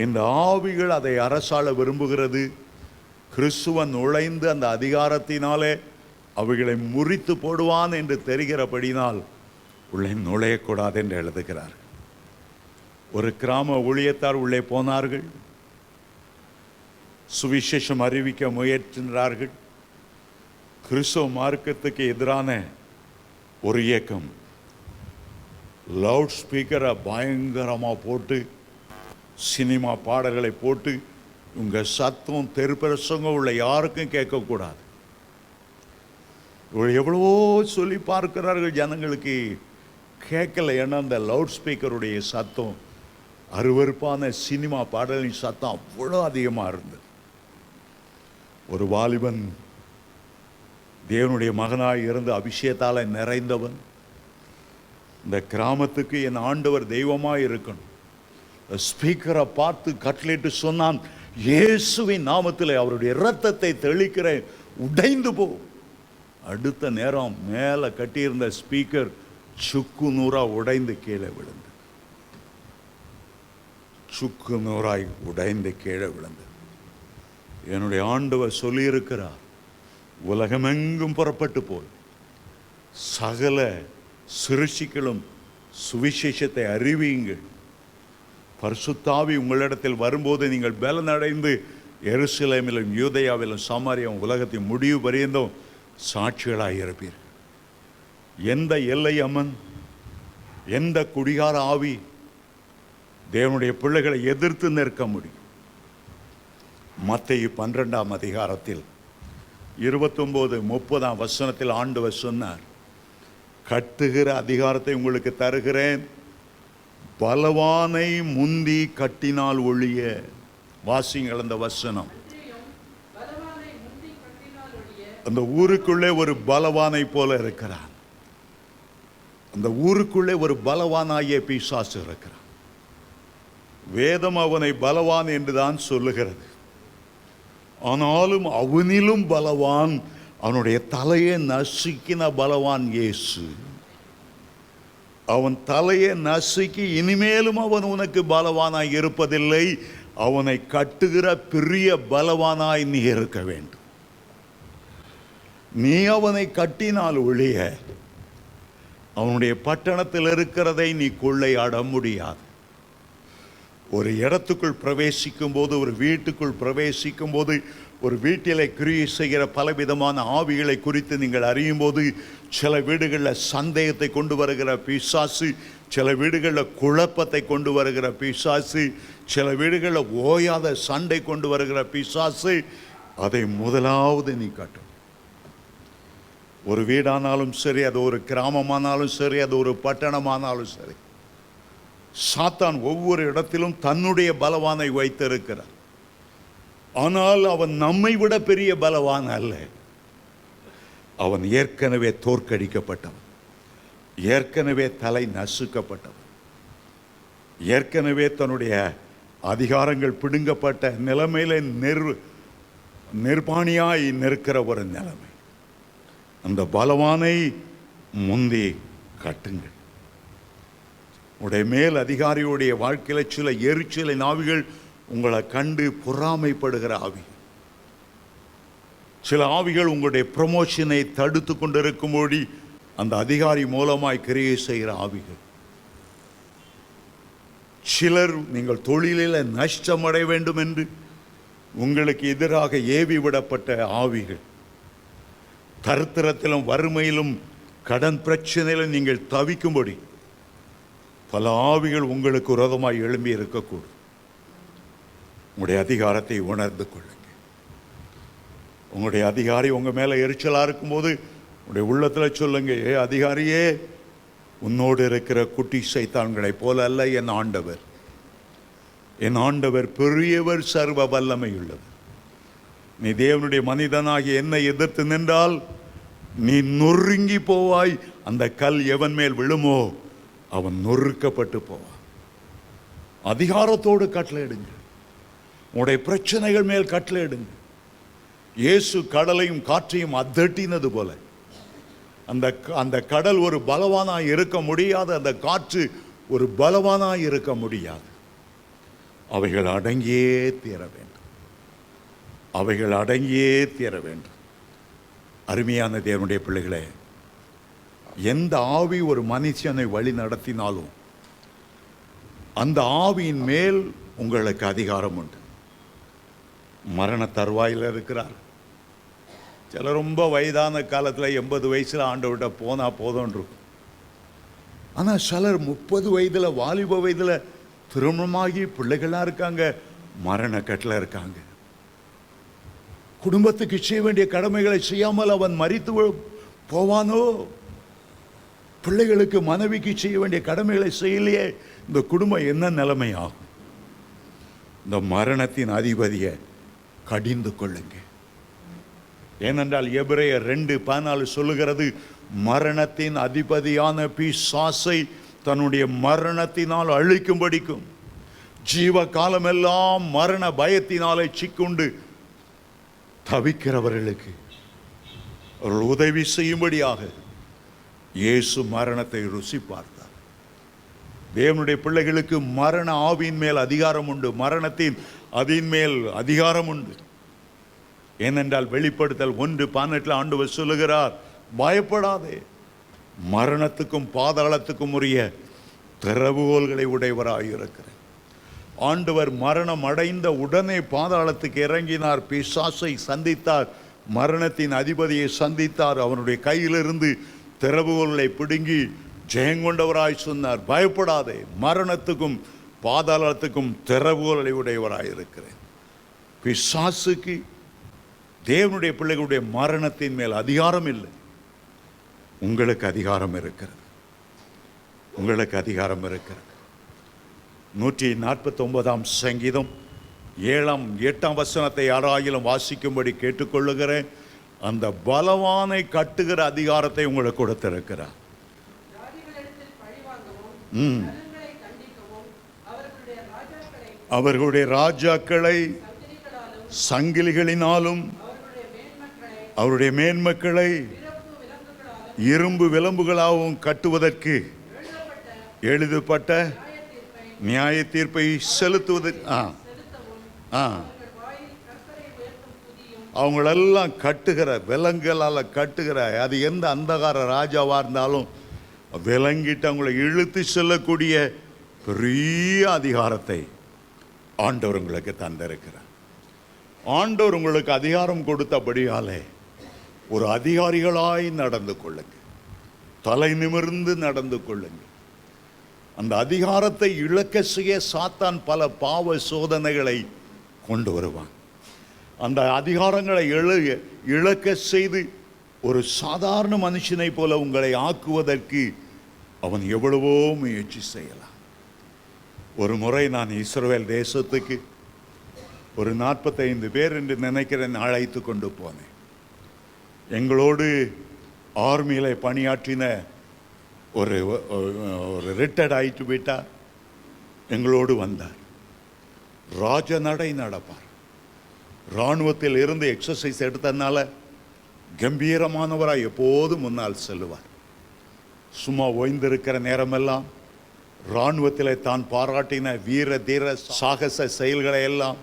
இந்த ஆவிகள் அதை அரசாள விரும்புகிறது. கிறிஸ்துவன் நுழைந்து அந்த அதிகாரத்தினாலே அவைகளை முறித்து போடுவான் என்று தெரிகிறபடினால் உள்ளே நுழையக்கூடாது என்று எழுதுகிறார். ஒரு கிராம ஊழியத்தார் உள்ளே போனார்கள். சுவிசேஷம் அறிவிக்க முயற்சிக்கிறார்கள். கிறிஸ்தவ மார்க்கத்துக்கு எதிரான ஒரு இயக்கம் லவுட் ஸ்பீக்கரை பயங்கரமாக போட்டு, சினிமா பாடல்களை போட்டு, உங்கள் சத்தம் தெருப்பிரசங்கம் உள்ள யாருக்கும் கேட்கக்கூடாது. எவ்வளவோ சொல்லி பார்க்கிறார்கள், ஜனங்களுக்கு கேட்கல. ஏன்னா அந்த லவுட் ஸ்பீக்கருடைய சத்தம், அருவருப்பான சினிமா பாடலின் சத்தம் அவ்வளோ அதிகமாக இருந்தது. ஒரு வாலிபன், தேவனுடைய மகனாய் இருந்து அபிஷேகத்தால் நிறைந்தவன், இந்த கிராமத்துக்கு என் ஆண்டவர் தெய்வமாக இருக்கணும், ஸ்பீக்கரை பார்த்து கட்டளையிட்டு சொன்னான், இயேசுவின் நாமத்தில் அவருடைய இரத்தத்தை தெளிக்கிறேன், உடைந்து போ. அடுத்த நேரம் மேலே கட்டியிருந்த ஸ்பீக்கர் சுக்கு நூறாக உடைந்து கீழே விழுந்து, சுக்கு நூறாய் உடைந்து கீழே விழுந்து. என்னுடைய ஆண்டவர் சொல்லியிருக்கிறார், உலகமெங்கும் புறப்பட்டு போய் சகல சிருஷ்டிகளும் சுவிசேஷத்தை அறிவியுங்கள். பரிசுத்தாவி உங்களிடத்தில் வரும்போது நீங்கள் பலனடைந்து எருசலேமிலும் யூதேயாவிலும் சமாரியாவும் உலகத்தின் முடிவு பரியந்தும் சாட்சிகளாக இருப்பீர்கள். எந்த எல்லை அம்மன், எந்த குடிகார ஆவி தேவனுடைய பிள்ளைகளை எதிர்த்து நிற்க முடியும்? மத்தேயு 12ஆம் அதிகாரத்தில் 29-30 வசனத்தில் ஆண்டவர் சொன்னார், கட்டுகிற அதிகாரத்தை உங்களுக்கு தருகிறேன், பலவானை முந்தி கட்டினால் ஒழிய. வாசிங்கள் அந்த வசனம். அந்த ஊருக்குள்ளே ஒரு பலவானை போல இருக்கிறான். அந்த ஊருக்குள்ளே ஒரு பலவானாகிய பிசாசு இருக்கிறான். வேதம் அவனை பலவான் என்றுதான் சொல்லுகிறது. ஆனாலும் அவனிலும் பலவான், அவனுடைய தலையை நசுக்கின பலவான் இயேசு. அவன் தலையை நசுக்கி இனிமேலும் அவன் உனக்கு பலவானாய் இருப்பதில்லை, அவனை கட்டுகிற பெரிய பலவானாய் நீ இருக்க வேண்டும். நீ அவனை கட்டினால் ஒழிய அவனுடைய பட்டணத்தில் இருக்கிறதை நீ கொள்ளையாட முடியாது. ஒரு இடத்துக்குள் பிரவேசிக்கும் போது, ஒரு வீட்டுக்குள் பிரவேசிக்கும் போது, ஒரு வீட்டிலே கிரியை செய்கிற பலவிதமான ஆவிகளை குறித்து நீங்கள் அறியும் போது, சில வீடுகளில் சந்தேகத்தை கொண்டு வருகிற பிசாசு, சில வீடுகளில் குழப்பத்தை கொண்டு வருகிற பிசாசு, சில வீடுகளில் ஓயாத சண்டை கொண்டு வருகிற பிசாசு, அதை முதலாவது நீ காட்டும். ஒரு வீடானாலும் சரி, அது ஒரு கிராமமானாலும் சரி, அது ஒரு பட்டணமானாலும் சரி, சாத்தான் ஒவ்வொரு இடத்திலும் தன்னுடைய பலவானை வைத்திருக்கிறார். ஆனால் அவன் நம்மை விட பெரிய பலவான் அல்ல. அவன் ஏற்கனவே தோற்கடிக்கப்பட்டவன், ஏற்கனவே தலை நசுக்கப்பட்டவன், ஏற்கனவே தன்னுடைய அதிகாரங்கள் பிடுங்கப்பட்ட நிலைமையில நிர்பாணியாய் நிற்கிற ஒரு நிலைமை. அந்த பலவானை முந்தி கட்டுங்கள். உடைய மேல் அதிகாரியுடைய வாழ்க்கையில் சில எரிச்சலின் ஆவிகள் உங்களை கண்டு பொறாமைப்படுகிற ஆவி, சில ஆவிகள் உங்களுடைய ப்ரமோஷனை தடுத்து கொண்டிருக்கும்போது அந்த அதிகாரி மூலமாய் கிரியை செய்கிற ஆவிகள், சிலர் நீங்கள் தொழிலில் நஷ்டமடைய வேண்டும் என்று உங்களுக்கு எதிராக ஏவி விடப்பட்ட ஆவிகள், தரித்திரத்திலும் வறுமையிலும் கடன் பிரச்சனையிலும் நீங்கள் தவிக்கும்படி பல ஆவிகள் உங்களுக்கு விரோதமாய் எழும்பி இருக்கக்கூடும். உங்களுடைய அதிகாரத்தை உணர்ந்து கொள்ளுங்க. உங்களுடைய அதிகாரி உங்கள் மேலே எரிச்சலாக இருக்கும்போது உங்களுடைய உள்ளத்தில் சொல்லுங்க, ஏ அதிகாரியே, உன்னோடு இருக்கிற குட்டி சைத்தான்களை போல அல்ல என் ஆண்டவர். என் ஆண்டவர் பெரியவர், சர்வ வல்லமை உள்ளவர். நீ தேவனுடைய மனிதனாகி என்னை எதிர்த்து நின்றால் நீ நொறுங்கி போவாய். அந்த கல் எவன் மேல் விழுமோ அவன் நொறுக்கப்பட்டு போவான். அதிகாரத்தோடு கட்டளையிடுங்க. உங்களுடைய பிரச்சனைகள் மேல் கட்டளையிடுங்க. இயேசு கடலையும் காற்றையும் அதட்டினது போல அந்த கடல் ஒரு பலவானாய் இருக்க முடியாது, அந்த காற்று ஒரு பலவானாய் இருக்க முடியாது. அவைகள் அடங்கியே தீர வேண்டும். அவைகள் அடங்கியே தீர வேண்டும். அருமையான தேவனுடைய பிள்ளைகளே, எந்த ஆவி ஒரு மனுஷனை வழி நடத்தினாலும் அந்த ஆவியின் மேல் உங்களுக்கு அதிகாரம் உண்டு. மரண தருவாயில் இருக்கிறார். சில ரொம்ப வயதான காலத்தில் 80 வயசில் ஆண்டவர்கிட்ட போனால் போதும் இருக்கும். ஆனால் சிலர் 30 வயதில், வாலிப வயதில் திருமணமாகி பிள்ளைகளாக இருக்காங்க, மரண கட்டில் இருக்காங்க. குடும்பத்துக்கு செய்ய வேண்டிய கடமைகளை செய்யாமல் அவன் மரித்து போவானோ? பிள்ளைகளுக்கு, மனைவிக்கு செய்ய வேண்டிய கடமைகளை செய்யலையே, இந்த குடும்பம் என்ன நிலைமையாகும்? இந்த மரணத்தின் அதிபதியை கடிந்து கொள்ளுங்க. ஏனென்றால் எபிரேயர் 2:14 சொல்லுகிறது, மரணத்தின் அதிபதியான பிசாசை தன்னுடைய மரணத்தினால் அழிக்கும்படிக்கும் ஜீவ காலமெல்லாம் மரண பயத்தினாலே சிக்குண்டு தவிக்கிறவர்களுக்கு அவர்கள் உதவி செய்யும்படியாக இயேசு மரணத்தை ருசி பார்த்தார். தேவனுடைய பிள்ளைகளுக்கு மரண ஆவியின் மேல் அதிகாரம் உண்டு, மரணத்தின் அதின் மேல் அதிகாரம் உண்டு. ஏனென்றால் வெளிப்படுத்தல் 1:18 ஆண்டவர் சொல்லுகிறார், பயப்படாதே, மரணத்துக்கும் பாதாளத்துக்கும் உரிய திறவுகோல்களை உடையவராயிருக்கிறார். ஆண்டவர் மரணம் அடைந்த உடனே பாதாளத்துக்கு இறங்கினார், பிசாசை சந்தித்தார், மரணத்தின் அதிபதியை சந்தித்தார். அவனுடைய கையிலிருந்து திறவுகோல்களை பிடுங்கி ஜெயங்கொண்டவராய் சொன்னார், பயப்படாதே, மரணத்துக்கும் பாதாளத்துக்கும் திறவுகோல்களை உடையவராயிருக்கிறேன். பிசாசுக்கு தேவனுடைய பிள்ளைகளுடைய மரணத்தின் மேல் அதிகாரம் இல்லை. உங்களுக்கு அதிகாரம் இருக்கிறது, உங்களுக்கு அதிகாரம் இருக்கிறது. 149 சங்கீதம் 7-8 வசனத்தை யாராயிலும் வாசிக்கும்படி கேட்டுக்கொள்ளுகிறேன். அந்த பலவானை கட்டுகிற அதிகாரத்தை உங்களுக்கு கொடுத்திருக்கிறார். அவர்களுடைய ராஜாக்களை சங்கிலிகளினாலும் அவருடைய மேன்மக்களை இரும்பு விலம்புகளாகவும் கட்டுவதற்கு எழுதப்பட்ட நியாய தீர்ப்பை செலுத்துவதற்கு அவங்களெல்லாம் கட்டுகிற விலங்குகளால் கட்டுகிற, அது எந்த அந்தகார ராஜாவாக இருந்தாலும் விலங்கிட்டு அவங்களை இழுத்து செல்லக்கூடிய பெரிய அதிகாரத்தை ஆண்டவர் உங்களுக்கு தந்திருக்கிறார். ஆண்டவர் உங்களுக்கு அதிகாரம் கொடுத்தபடியாலே ஒரு அதிகாரிகளாய் நடந்து கொள்ளுங்க, தலை நிமிர்ந்து நடந்து கொள்ளுங்க. அந்த அதிகாரத்தை இழக்க செய்ய சாத்தான் பல பாவ சோதனைகளை கொண்டு வருவான். அந்த அதிகாரங்களை இழக்க செய்து ஒரு சாதாரண மனுஷனை போல உங்களை ஆக்குவதற்கு அவன் எவ்வளவோ முயற்சி செய்யலாம். ஒரு முறை நான் இஸ்ரவேல் தேசத்துக்கு ஒரு 45 பேர் என்று நினைக்கிறேன் அழைத்து கொண்டு போனேன். எங்களோடு ஆர்மியில் பணியாற்றின ஒரு ரிட்டையர்ட் ஆகிட்டு விட்டார், எங்களோடு வந்தார். ராஜநடை நடப்பார். இராணுவத்தில் இருந்து எக்ஸசைஸ் எடுத்ததுனால கம்பீரமானவராக எப்போதும் முன்னால் செல்லுவார். சும்மா ஓய்ந்திருக்கிற நேரமெல்லாம் இராணுவத்தில் தான் பாராட்டின வீர தீர சாகச செயல்களை எல்லாம்,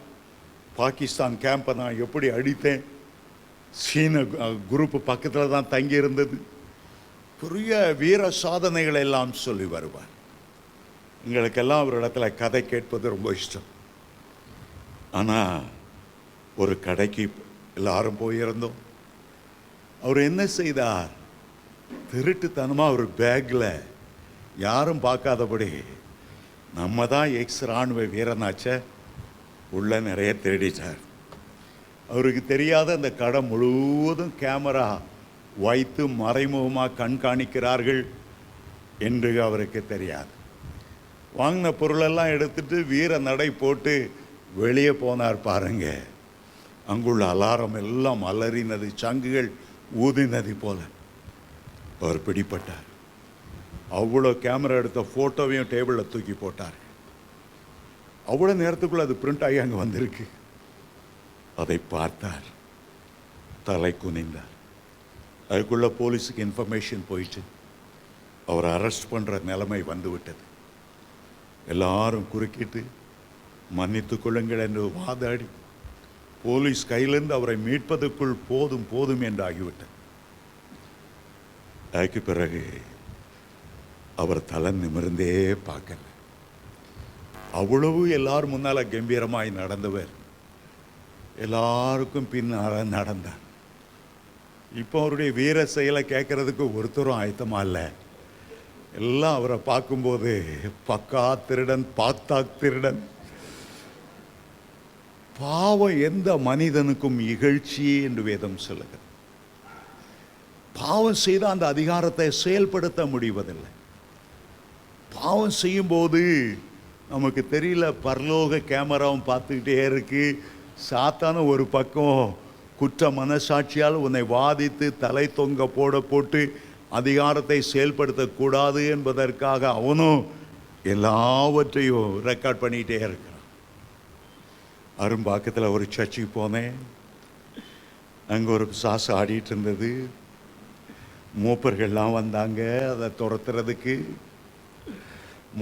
பாகிஸ்தான் கேம்பை நான் எப்படி அடித்தேன், சீன குரூப் பக்கத்தில் தான் தங்கி இருந்தது, பெரிய வீர சாதனைகளை எல்லாம் சொல்லி வருவார். எங்களுக்கெல்லாம் ஒரு இடத்துல கதை கேட்பது ரொம்ப இஷ்டம். ஆனால் ஒரு கடைக்கு எல்லாரும் போயிருந்தோம். அவர் என்ன செய்தார், திருட்டுத்தனமாக ஒரு பேக்கில் யாரும் பார்க்காதபடி, நம்ம தான் எக்ஸ் இராணுவ வீரனாச்ச, உள்ள நிறைய தேடிட்டார். அவருக்கு தெரியாத அந்த கடை முழுவதும் கேமரா வைத்து மறைமுகமாக கண்காணிக்கிறார்கள் என்று அவருக்கு தெரியாது. வாங்கின பொருளெல்லாம் எடுத்துட்டு வீர நடை போட்டு வெளியே போனார். பாருங்க, அங்குள்ள அலாரம் எல்லாம் அலறினது, சங்குகள் ஊதினது போல. அவர் பிடிப்பட்டார். அவ்வளோ கேமரா எடுத்த ஃபோட்டோவையும் டேபிளில் தூக்கி போட்டார். அவ்வளோ நேரத்துக்குள்ள அது பிரிண்ட் ஆகி அங்கே வந்திருக்கு. அதை பார்த்தார், தலை குனிந்தார். அதுக்குள்ள போலீஸுக்கு இன்ஃபர்மேஷன் போயிட்டு அவரை அரெஸ்ட் பண்ணுற நிலைமை வந்து விட்டது. எல்லாரும் குறுக்கிட்டு மன்னித்து கொள்ளுங்கள் என்று வாதாடி போலீஸ் கையிலிருந்து அவரை மீட்பதற்குள் போதும் போதும் என்று ஆகிவிட்டது. அதுக்கு பிறகு அவர் தலை நிமிர்ந்தே பார்க்கல. அவ்வளவு எல்லாரும் முன்னால் கம்பீரமாய் நடந்தவர் எல்லாருக்கும் பின்னால் நடந்தார். இப்போ அவருடைய வீர செயலை கேட்கறதுக்கு ஒருத்தரும் ஆயத்தமாக இல்லை. எல்லாம் அவரை பார்க்கும்போது பக்கா திருடன், பாக்தாக் திருடன். பாவம் எந்த மனிதனுக்கும் இகழ்ச்சி என்று வேதம் சொல்லுகிறது. பாவம் செய்த அந்த அதிகாரத்தை செயல்படுத்த முடிவதில்லை. பாவம் செய்யும்போது நமக்கு தெரியல, பரலோக கேமராவும் பார்த்துக்கிட்டே இருக்கு. சாத்தான ஒரு பக்கம் குற்ற மனசாட்சியால் உன்னை வாதித்து தலை தொங்க போட்டு அதிகாரத்தை செயல்படுத்தக்கூடாது என்பதற்காக அவனும் எல்லாவற்றையும் ரெக்கார்ட் பண்ணிகிட்டே இருக்கிறான். அரும்பாக்கத்தில் ஒரு சர்ச்சுக்கு போனேன். அங்கே ஒரு சாசு ஆடிட்டு இருந்தது. மூப்பர்கள்லாம் வந்தாங்க அதை துரத்துறதுக்கு.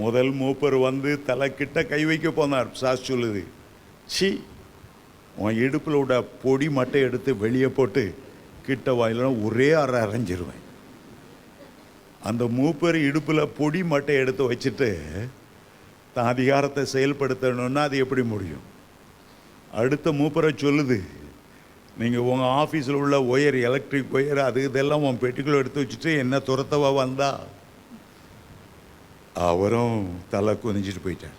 முதல் மூப்பர் வந்து தலைக்கிட்ட கை வைக்க போனார். சாஸ் சொல்லுது, சி உன் இடுப்பில் விட பொடி மட்டும் எடுத்து வெளியே போட்டு கிட்ட வாயிலாம் ஒரே அரைஞ்சிருவேன். அந்த மூப்பர் இடுப்பில் பொடி மட்டை எடுத்து வச்சுட்டு தான் அதிகாரத்தை செயல்படுத்தணுன்னா அது எப்படி முடியும்? அடுத்த மூப்பரை சொல்லுது, நீங்கள் உங்கள் ஆஃபீஸில் உள்ள ஒயர், எலக்ட்ரிக் ஒயர், அது இதெல்லாம் உன் பெட்டிக்குள்ளே எடுத்து வச்சுட்டு என்ன துரத்தவா வந்தா? அவரும் தலை குனிஞ்சிட்டு போயிட்டார்.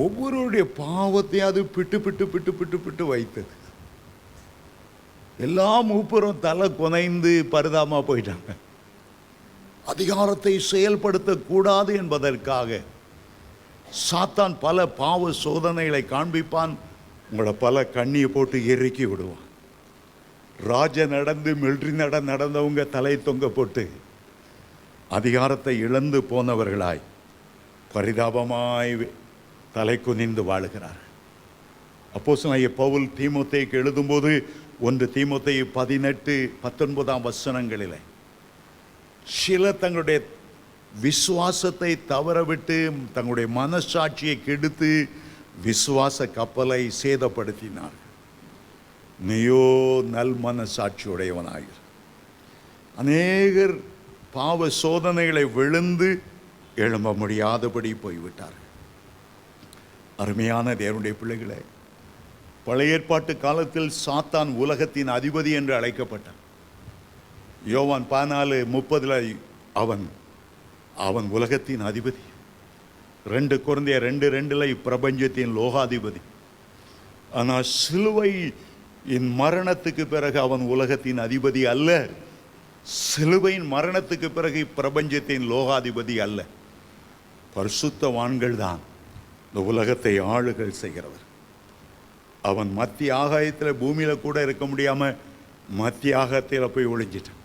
ஒவ்வொருடைய பாவத்தையும் அது பிட்டு பிட்டு பிட்டு பிட்டு பிட்டு வைத்தது. எல்லா மூப்பரும் தலை குனைந்து பரிதாபமா போயிட்டாங்க. அதிகாரத்தை செயல்படுத்தக்கூடாது என்பதற்காக சாத்தான் பல பாவ சோதனைகளை காண்பிப்பான். உங்களை பல கண்ணியை போட்டு இறுக்கி விடுவான். ராஜ நடந்து மிலிட்ரி நடந்தவங்க தலை தொங்க போட்டு அதிகாரத்தை இழந்து போனவர்களாய் பரிதாபமாய் தலை குனிந்து வாழுகிறார். அப்போஸ்தலனாகிய பவுல் தீமோத்தேயுக்கு எழுதும்போது 1 தீமோத்தேயு 18-19 சிலர் தங்களுடைய விசுவாசத்தை தவறவிட்டு தங்களுடைய மனசாட்சியை கெடுத்து விசுவாச கப்பலை சேதப்படுத்தினார். நீயோ நல் மனசாட்சியுடையவனாயிரு. அநேகர் பாவ சோதனைகளை விழுந்து எழும்ப முடியாதபடி போய்விட்டார்கள். அருமையான தேவனுடைய பிள்ளைகளே, பழைய ஏற்பாட்டு காலத்தில் சாத்தான் உலகத்தின் அதிபதி என்று அழைக்கப்பட்டான். யோவான் 14:30 அவன் உலகத்தின் அதிபதி. 2 கொரிந்தியர் 2:2 இப்பிரபஞ்சத்தின் லோகாதிபதி. ஆனால் சிலுவையின் மரணத்துக்கு பிறகு அவன் உலகத்தின் அதிபதி அல்ல. சிலுவையின் மரணத்துக்கு பிறகு இப்பிரபஞ்சத்தின் லோகாதிபதி அல்ல. பரிசுத்தவான்கள் தான் இந்த உலகத்தை ஆளுகள் செய்கிறவர். அவன் மத்திய ஆகாயத்தில் பூமியில் கூட இருக்க முடியாமல் மத்திய ஆகாயத்தில் போய் ஒளிஞ்சிட்டான்.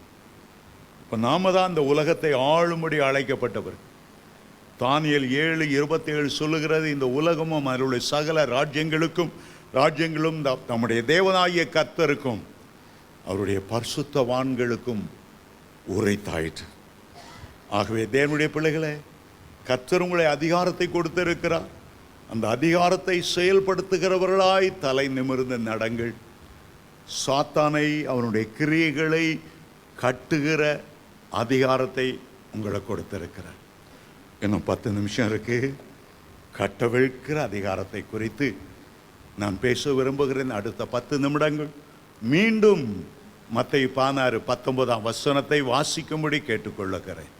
இப்போ நாம தான் இந்த உலகத்தை ஆளும்படி அழைக்கப்பட்டவர். தானியேல் 7:27 சொல்லுகிறது, இந்த உலகமும் அதிலுள்ள சகல ராஜ்யங்களும் நம்முடைய தேவனாகிய கர்த்தருக்கும் அவருடைய பரிசுத்தவான்களுக்கும் உரைத்தாயிற்று. ஆகவே தேவனுடைய பிள்ளைகளே, கர்த்தர் உங்களை அதிகாரத்தை கொடுத்திருக்கிறார். அந்த அதிகாரத்தை செயல்படுத்துகிறவர்களாய் தலை நிமிர்ந்து நடங்கள். சாத்தானை, அவனுடைய கிரியைகளை கட்டுகிற அதிகாரத்தை உங்களை கொடுத்திருக்கிறார். இன்னும் 10 நிமிஷம் இருக்கு. கட்டவிழ்க்கிற அதிகாரத்தை குறித்து நான் பேச விரும்புகிறேன். அடுத்த 10 நிமிடங்கள் மீண்டும் மத்தேயு 16:19 வாசிக்கும்படி கேட்டுக்கொள்ளுகிறேன்.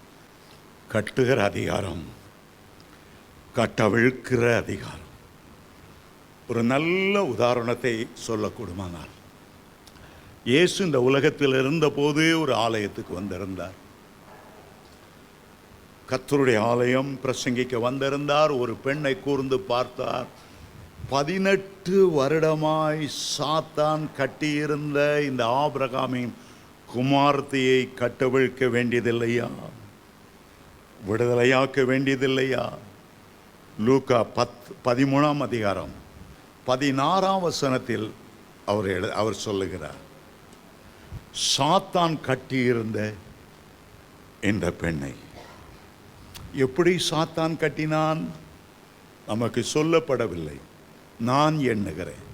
கட்டுகிற அதிகாரம், கட்டவிழ்க்கிற அதிகாரம். ஒரு நல்ல உதாரணத்தை சொல்லக்கூடுமானால், இயேசு இந்த உலகத்தில் இருந்தபோது ஒரு ஆலயத்துக்கு வந்திருந்தார். கர்த்தருடைய ஆலயம் பிரசங்கிக்க வந்திருந்தார். ஒரு பெண்ணை கூர்ந்து பார்த்தார். 18 வருடமாய் சாத்தான் கட்டியிருந்த இந்த ஆபிரகாமின் குமாரத்தியை கட்டவிழ்க்க வேண்டியதில்லையா? விடுதலையாக்க வேண்டியதில்லையா? லூக்கா 13:16 அவர் சொல்லுகிறார், சாத்தான் கட்டியிருந்த இந்த பெண்ணை எப்படி சாத்தான் கட்டினான் நமக்கு சொல்லப்படவில்லை. நான் எண்ணுகிறேன்,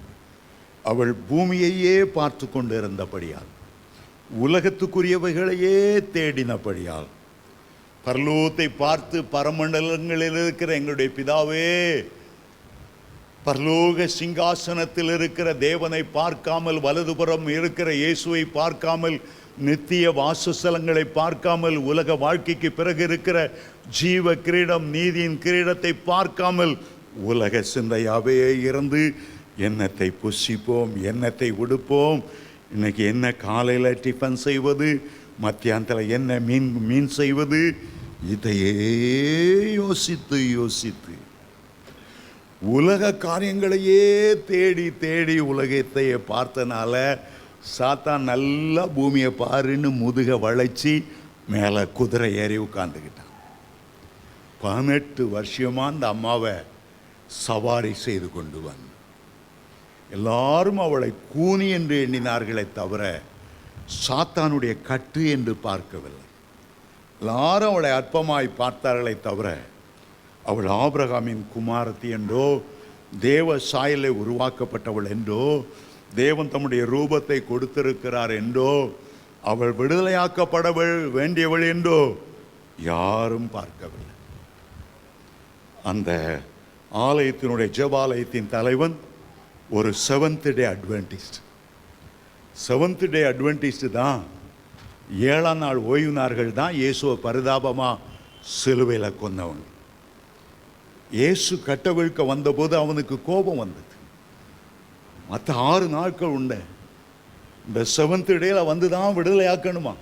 அவள் பூமியையே பார்த்து கொண்டிருந்தபடியால், உலகத்துக்குரியவைகளையே தேடினபடியால், பரலோகத்தை பார்த்து பரமண்டலங்களில் இருக்கிற எங்களுடைய பிதாவே, பரலோக சிங்காசனத்தில் இருக்கிற தேவனை பார்க்காமல், வலதுபுறம் இருக்கிற இயேசுவை பார்க்காமல், நித்திய வாசஸ்தலங்களை பார்க்காமல், உலக வாழ்க்கைக்கு பிறகு இருக்கிற ஜீவ கிரீடம், நீதியின் கிரீடத்தை பார்க்காமல், உலக சிந்தையாவே இருந்து எண்ணத்தை புசிப்போம், எண்ணத்தை உடுப்போம், இன்னைக்கு என்ன காலையில் டிஃபன் செய்வது, மத்தியானத்தில் என்ன மீன் செய்வது, இதையே யோசித்து உலக காரியங்களையே தேடி உலகத்தை பார்த்தனால சாத்தான் நல்லா பூமியை பாருன்னு முதுக வளைச்சி மேலே குதிரை ஏறி உட்கார்ந்துக்கிட்டான். 18 வருஷமா அந்த அம்மாவை சவாரி செய்து கொண்டு வந்து எல்லாரும் அவளை கூனி என்று எண்ணினார்களே தவிர சாத்தானுடைய கட்டு என்று பார்க்கவில்லை. எல்லாரும் அவளை அற்பமாய் பார்த்தார்களே தவிர, அவள் ஆபிரகாமின் குமாரத்தி என்றோ, தேவ சாயலை உருவாக்கப்பட்டவள் என்றோ, தேவன் தம்முடைய ரூபத்தை கொடுத்திருக்கிறார் என்றோ, அவள் விடுதலையாக்கப்பட வேண்டியவள் என்றோ யாரும் பார்க்கவில்லை. அந்த ஆலயத்தினுடைய ஜெபாலயத்தின் தலைவன் ஒரு seventh day Adventist. Seventh day Adventist தான், 7ஆம் நாள் ஓய்வு நாள்கள் தான் இயேசுவை பரிதாபமாக சிலுவையில் கொன்னவன். இயேசு கட்டவிழ்க்க வந்தபோது அவனுக்கு கோபம் வந்தது. மற்ற 6 நாட்கள் உண்டு, இந்த 7th டேயில் வந்து தான் விடுதலையாக்கணுமா?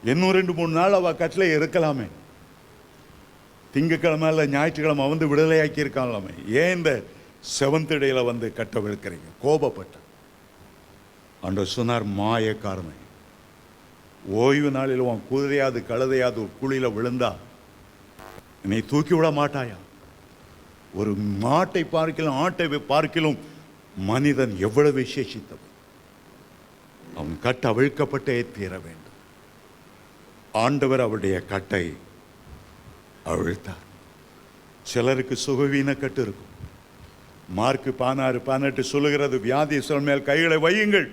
இன்னும் 2-3 நாள் அவள் கட்டில இருக்கலாமே, திங்கக்கிழமை இல்லை ஞாயிற்றுக்கிழமை வந்து விடுதலையாக்கி இருக்கலாமே, ஏன் இந்த 7th டேயில் வந்து கட்டவிழ்க்கிறீங்க? கோபப்பட்ட ஆண்டவர் சொன்னார், மாயக்காரனை, ஓய்வு நாளில் உன் குதிரையாது கழுதையாது ஒரு குழியில் விழுந்தா என்னை தூக்கி விட மாட்டாயா? ஒரு மாட்டை பார்க்கிலும் ஆட்டை பார்க்கிலும் மனிதன் எவ்வளவு விசேஷித்தவன். அவன் கட்டு அவிழ்க்கப்பட்டே தீர வேண்டும். ஆண்டவர் அவருடைய கட்டை அவிழ்த்தார். சிலருக்கு சுகவீன கட்டு இருக்கும். மார்க்கு 16:18 சொல்லுகிறது, வியாதிஸ்தர் மேல் கைகளை வையுங்கள்,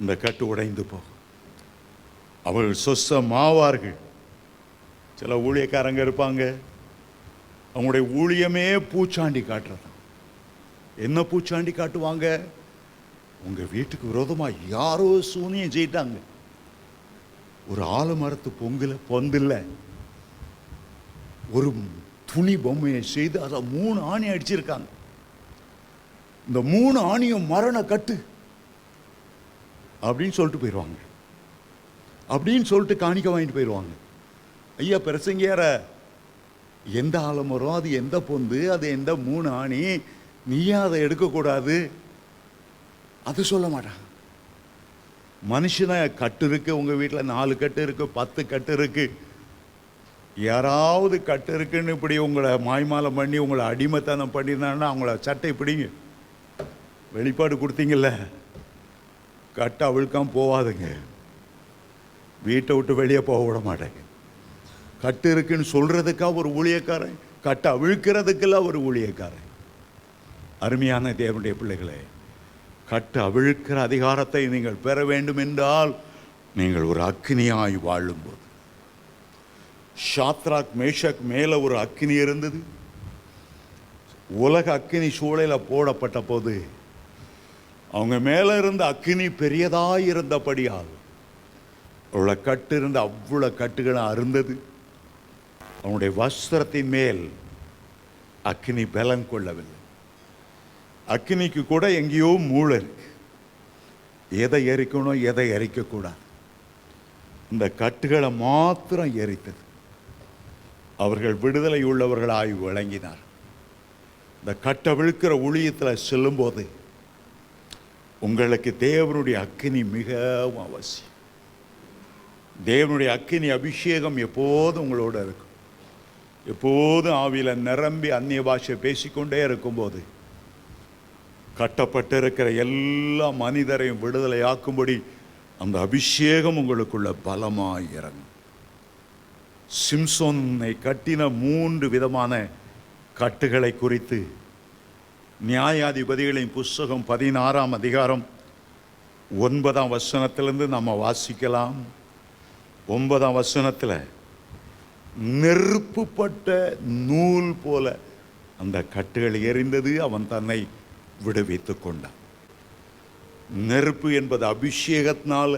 இந்த கட்டு உடைந்து போகும், அவர்கள் சொஸ்தமாவார்கள். சில ஊழியக்காரங்க இருப்பாங்க, அவங்களுடைய ஊழியமே பூச்சாண்டி காட்டுறது. என்ன பூச்சாண்டி காட்டுவாங்க? உங்க வீட்டுக்கு விரோதமாக யாரோ சூனியம் செய்யிட்டாங்க, ஒரு ஆலமரத்து பொந்தில் ஒரு துணி பொம்மையை செய்து அதை 3 ஆணி அடிச்சிருக்காங்க, இந்த 3 ஆணியும் மரண கட்டு அப்படின்னு சொல்லிட்டு போயிடுவாங்க. அப்படின்னு சொல்லிட்டு காணிக்க வாங்கிட்டு போயிடுவாங்க. ஐயா பிரசங்கியார, எந்த ஆலமரம், அது எந்த பொந்து, அது எந்த 3 ஆணி, நீயே அதை எடுக்கக்கூடாது, அது சொல்ல மாட்டான். மனுஷனா கட்டு இருக்கு, உங்க வீட்டில் 4 கட்டு இருக்கு, 10 கட்டு இருக்கு, யாராவது கட்டு இருக்குன்னு இப்படி உங்களை மாய்மாலம் பண்ணி உங்களை அடிமைத்தனம் பண்ணியிருந்தாங்கன்னா அவங்கள சட்டை பிடிங்க. வெளிப்பாடு கொடுத்தீங்கல்ல, கட்டை அவிழ்க்காம போவாதுங்க, வீட்டை விட்டு வெளியே போக விட மாட்டேங்க. கட்டு இருக்குன்னு சொல்றதுக்கா ஒரு ஊழியக்காரன், கட்டை அவிழ்க்கிறதுக்கெல்ல ஒரு ஊழியக்காரன். அருமையான தேவனுடைய பிள்ளைகளே, கட்டு அவிழ்க்கிற அதிகாரத்தை நீங்கள் பெற வேண்டும் என்றால் நீங்கள் ஒரு அக்கினியாய் வாழும்போது, ஷாத்ராக் மேஷக் மேல ஒரு அக்கினி இருந்தது. உலக அக்கினி சூளையில் போடப்பட்ட போது அவங்க மேல இருந்த அக்கினி பெரியதாய் இருந்தபடியால் அவளை கட்டு இருந்த அவ்வளவு கட்டுகளை அருந்தது. அவனுடைய வஸ்திரத்தின் மேல் அக்கினி பலம் கொள்ளவில்லை. அக்கினிக்கு கூட எங்கேயோ மூளை இருக்கு, எதை எரிக்கணும் எதை எரிக்கக்கூடாது. இந்த கட்டுகளை மாத்திரம் எரித்தது. அவர்கள் விடுதலை உள்ளவர்களாய் விளங்கினார். இந்த கட்டை விழுக்கிற ஊழியத்தில் செல்லும்போது உங்களுக்கு தேவனுடைய அக்கினி மிகவும் அவசியம். தேவனுடைய அக்கினி அபிஷேகம் எப்போதும் உங்களோட இருக்கும். எப்போதும் ஆவியில் நிரம்பி அந்நிய பாஷை பேசிக்கொண்டே இருக்கும்போது கட்டப்பட்டிருக்கிற எல்லா மனிதரையும் விடுதலையாக்கும்படி அந்த அபிஷேகம் உங்களுக்குள்ள பலமாய் இறங்கும். சிம்சோனை கட்டின 3 விதமான கட்டுகளை குறித்து நியாயாதிபதிகளின் புஸ்தகம் 16ஆம் அதிகாரம் 9ஆம் வசனத்திலிருந்து நம்ம வாசிக்கலாம். 9ஆம் வசனத்தில், நெருப்புப்பட்ட நூல் போல அந்த கட்டுகள் எரிந்தது, அவன் தன்னை விடுவித்துக் கொண்டான். நெருப்பு என்பது அபிஷேகத்தினால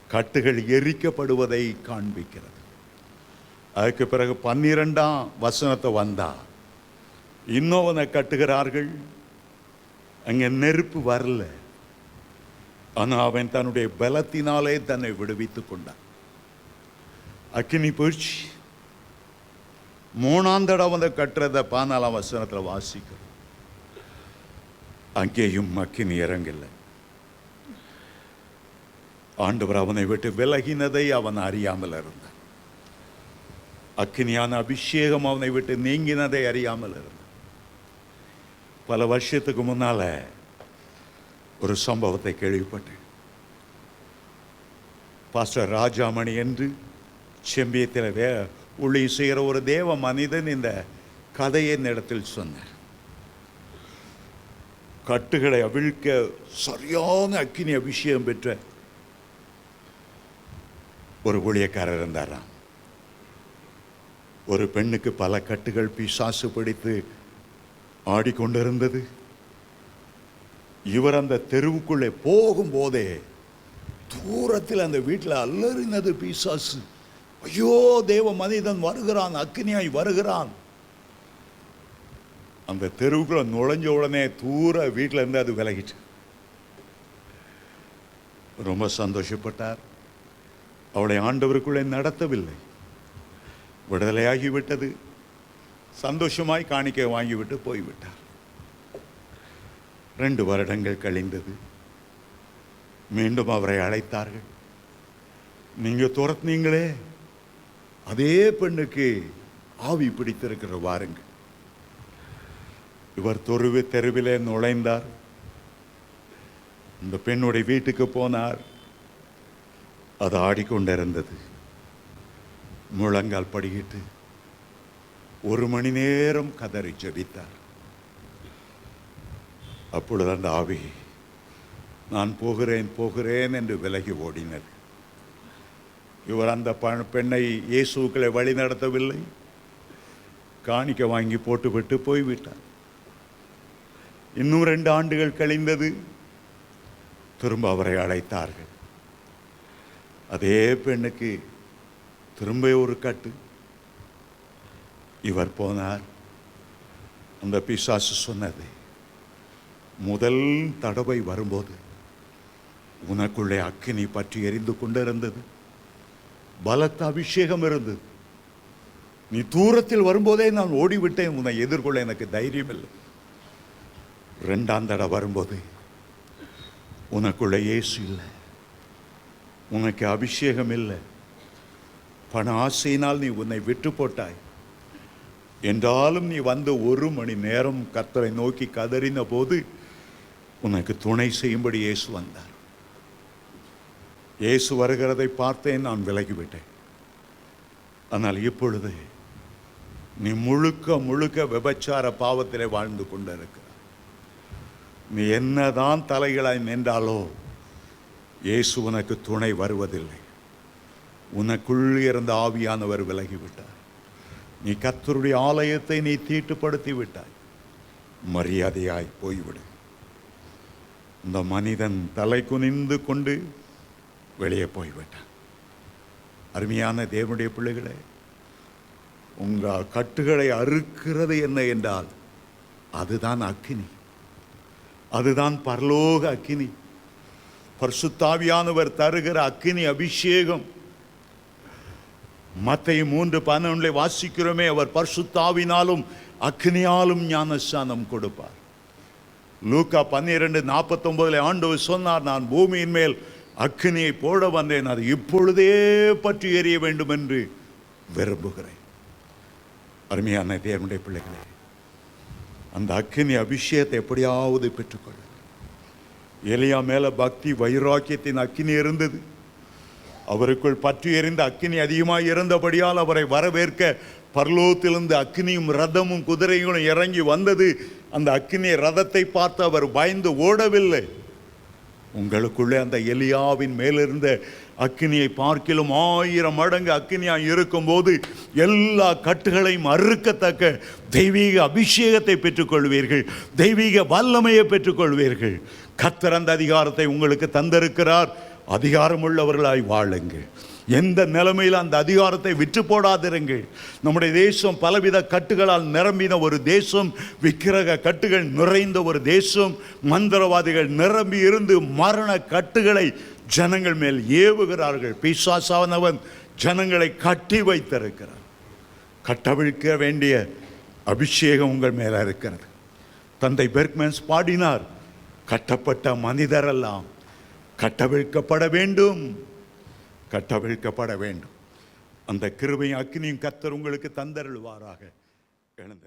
கட்டுகள் எரிக்கப்படுவதை காண்பிக்கிறது. அதுக்கு பிறகு 12ஆம் வசனத்தை வந்தா, இன்னொவனை கட்டுகிறார்கள், அங்கே நெருப்பு வரல, ஆனால் அவன் தன்னுடைய பலத்தினாலே தன்னை விடுவித்துக் கொண்டான். அக்கினி போயிடுச்சு. 3ஆம் தடவை வந்து கட்டுறத 14ஆம் வசனத்தில் வாசிக்கிறோம். அங்கேயும் அக்கினி இறங்கல. ஆண்டவர் அவனை விட்டு விலகினதை அவன் அறியாமல் இருந்தான். அக்கினியான அபிஷேகம் அவனை விட்டு நீங்கினதை அறியாமல் இருந்தான். பல வருஷத்துக்கு முன்னால ஒரு சம்பவத்தை கேள்விப்பட்டேன். பாஸ்டர் ராஜாமணி என்று செம்பியத்தில் ஊழியம் செய்கிற ஒரு தேவ மனிதன் இந்த கதையை இந்த இடத்தில் சொன்னார். கட்டுகளை அவிழ்க்க சரியான அக்கினி அபிஷேகம் பெற்ற ஒரு ஊழியக்காரர் இருந்தாராம். ஒரு பெண்ணுக்கு பல கட்டுகள் பிசாசு பிடித்து ஆடிக்கொண்டிருந்தது. இவர் அந்த தெருவுக்குள்ளே போகும்போதே தூரத்தில் அந்த வீட்டில் அல்லறினது பிசாசு. ஐயோ, தேவ மனிதன் வருகிறான், அக்கினியாய் வருகிறான். அந்த தெருவுக்குள்ள நுழைஞ்ச உடனே தூர வீட்டில் இருந்து அது விலகிட்டு ரொம்ப சந்தோஷப்பட்டார். அவளை ஆண்டவருக்குள்ளே நடத்தவில்லை, விடுதலையாகிவிட்டது. சந்தோஷமாய் காணிக்கை வாங்கிவிட்டு போய்விட்டார். 2 வருடங்கள் கழிந்தது. மீண்டும் அவரை அழைத்தார்கள். நீங்க துரத்துனீங்களே, அதே பெண்ணுக்கு ஆவி பிடித்திருக்கிற வாருங்கள். இவர் தெருவிலே நுழைந்தார். இந்த பெண்ணுடைய வீட்டுக்கு போனார். அது ஆடிக்கொண்டிருந்தது. முழங்கால் படிக்கிட்டு 1 மணி நேரம் கதறி ஜெபித்தார். அப்பொழுது அந்த ஆவி நான் போகிறேன் என்று விலகி ஓடினது. இவர் அந்த பெண்ணை இயேசுக்களை வழி நடத்தவில்லை, காணிக்கை வாங்கி போட்டுவிட்டு போய்விட்டார். இன்னும் 2 ஆண்டுகள் கழிந்தது. திரும்ப அவரை அழைத்தார்கள். அதே பெண்ணுக்கு திரும்ப ஒரு கட்டு. இவர் போனார். அந்த பிசாசு சொன்னது, முதல் தடவை வரும்போது உனக்குள்ளே அக்கினி பற்றி எரிந்து கொண்டிருந்தது, பலத்த அபிஷேகம் இருந்தது. நீ தூரத்தில் வரும்போதே நான் ஓடிவிட்டேன், உன்னை எதிர்கொள்ள எனக்கு தைரியம் இல்லை. 2ஆம் தடவை வரும்போது உனக்குள்ள இயேசு இல்லை, உனக்கு அபிஷேகம் இல்லை, பண ஆசையினால் நீ உன்னை விட்டு போட்டாய். என்றாலும் நீ வந்து 1 மணி நேரம் கர்த்தரை நோக்கி கதறின போது உனக்கு துணை செய்யும்படி இயேசு வந்தார். இயேசு வருகிறதை பார்த்தேன், நான் விலகிவிட்டேன். ஆனால் இப்பொழுது நீ முழுக்க விபச்சார பாவத்திலே வாழ்ந்து கொண்டிருக்கிறாய். நீ என்னதான் தலைகளாய் நின்றாலோ இயேசு உனக்கு துணை வருவதில்லை. உனக்குள் இருந்த ஆவியானவர் விலகிவிட்டார். நீ கர்த்தருடைய ஆலயத்தை நீ தீட்டுப்படுத்தி விட்டாய், மரியாதையாய் போய்விடு. இந்த மனிதன் தலை குனிந்து கொண்டு வெளியே போய்விட்டான். அருமையான தேவனுடைய பிள்ளைகளே, உங்கள் கட்டுகளை அறுக்கிறது என்ன என்றால் அதுதான் அக்கினி, அதுதான் பரலோக அக்கினி. பரிசுத்த ஆவியானவர் தருகிற அக்கினி அபிஷேகம். மத்தேயு 3:11 வாசிக்கிறோமே, அவர் பரிசுத்த ஆவியினாலும் அக்கினியாலும் ஞானஸ்நானம் கொடுப்பார். லூக்கா 12:49 ஆண்டவர் சொன்னார், நான் பூமியின் மேல் அக்கினியை போட வந்தேன், அது இப்பொழுதே பற்றி எரிய வேண்டும் என்று விரும்புகிறேன். அருமையான தேவனுடைய பிள்ளைகளே, அந்த அக்கினி அபிஷேகத்தை எப்படியாவது பெற்றுக்கொள்ள. எலியா மேல பக்தி வைராக்கியத்தின் அக்கினி இருந்தது. அவருக்குள் பற்றி எறிந்த அக்கினி அதிகமாக இருந்தபடியால் அவரை வரவேற்க பரலோகத்திலிருந்து அக்கினியும் ரதமும் குதிரைகளும் இறங்கி வந்தது. அந்த அக்கினி ரதத்தை பார்த்து அவர் பயந்து ஓடவில்லை. உங்களுக்குள்ளே அந்த எலியாவின் மேலிருந்த அக்கினியை பார்க்கிலும் 1000 மடங்கு அக்கினியாய் இருக்கும்போது எல்லா கட்டுகளையும் அறுக்கத்தக்க தெய்வீக அபிஷேகத்தை பெற்றுக்கொள்வீர்கள், தெய்வீக வல்லமையை பெற்றுக்கொள்வீர்கள். கர்த்தர் அந்த அதிகாரத்தை உங்களுக்கு தந்திருக்கிறார். அதிகாரம் உள்ளவர்களாய் வாழுங்கள். எந்த நிலைமையில் அந்த அதிகாரத்தை விற்று போடாதிருங்கள். நம்முடைய தேசம் பலவித கட்டுகளால் நிரம்பின ஒரு தேசம், விக்கிரக கட்டுகள் நிறைந்த ஒரு தேசம், மந்திரவாதிகள் நிரம்பி இருந்து மரண கட்டுகளை ஜனங்கள் மேல் ஏவுகிறார்கள். பிசாசானவன் ஜனங்களை கட்டி வைத்திருக்கிறார். கட்டவிழ்க்க வேண்டிய அபிஷேகம் உங்கள் மேல இருக்கிறது. தந்தை பெர்க்மன்ஸ் பாடினார், கட்டப்பட்ட மனிதரெல்லாம் கட்டவிழ்க்கப்பட வேண்டும், கட்டவிழ்க்கப்பட வேண்டும். அந்த கிருபையும் அக்கினியும் கர்த்தர் உங்களுக்கு தந்தருள்வாராக. எழுந்த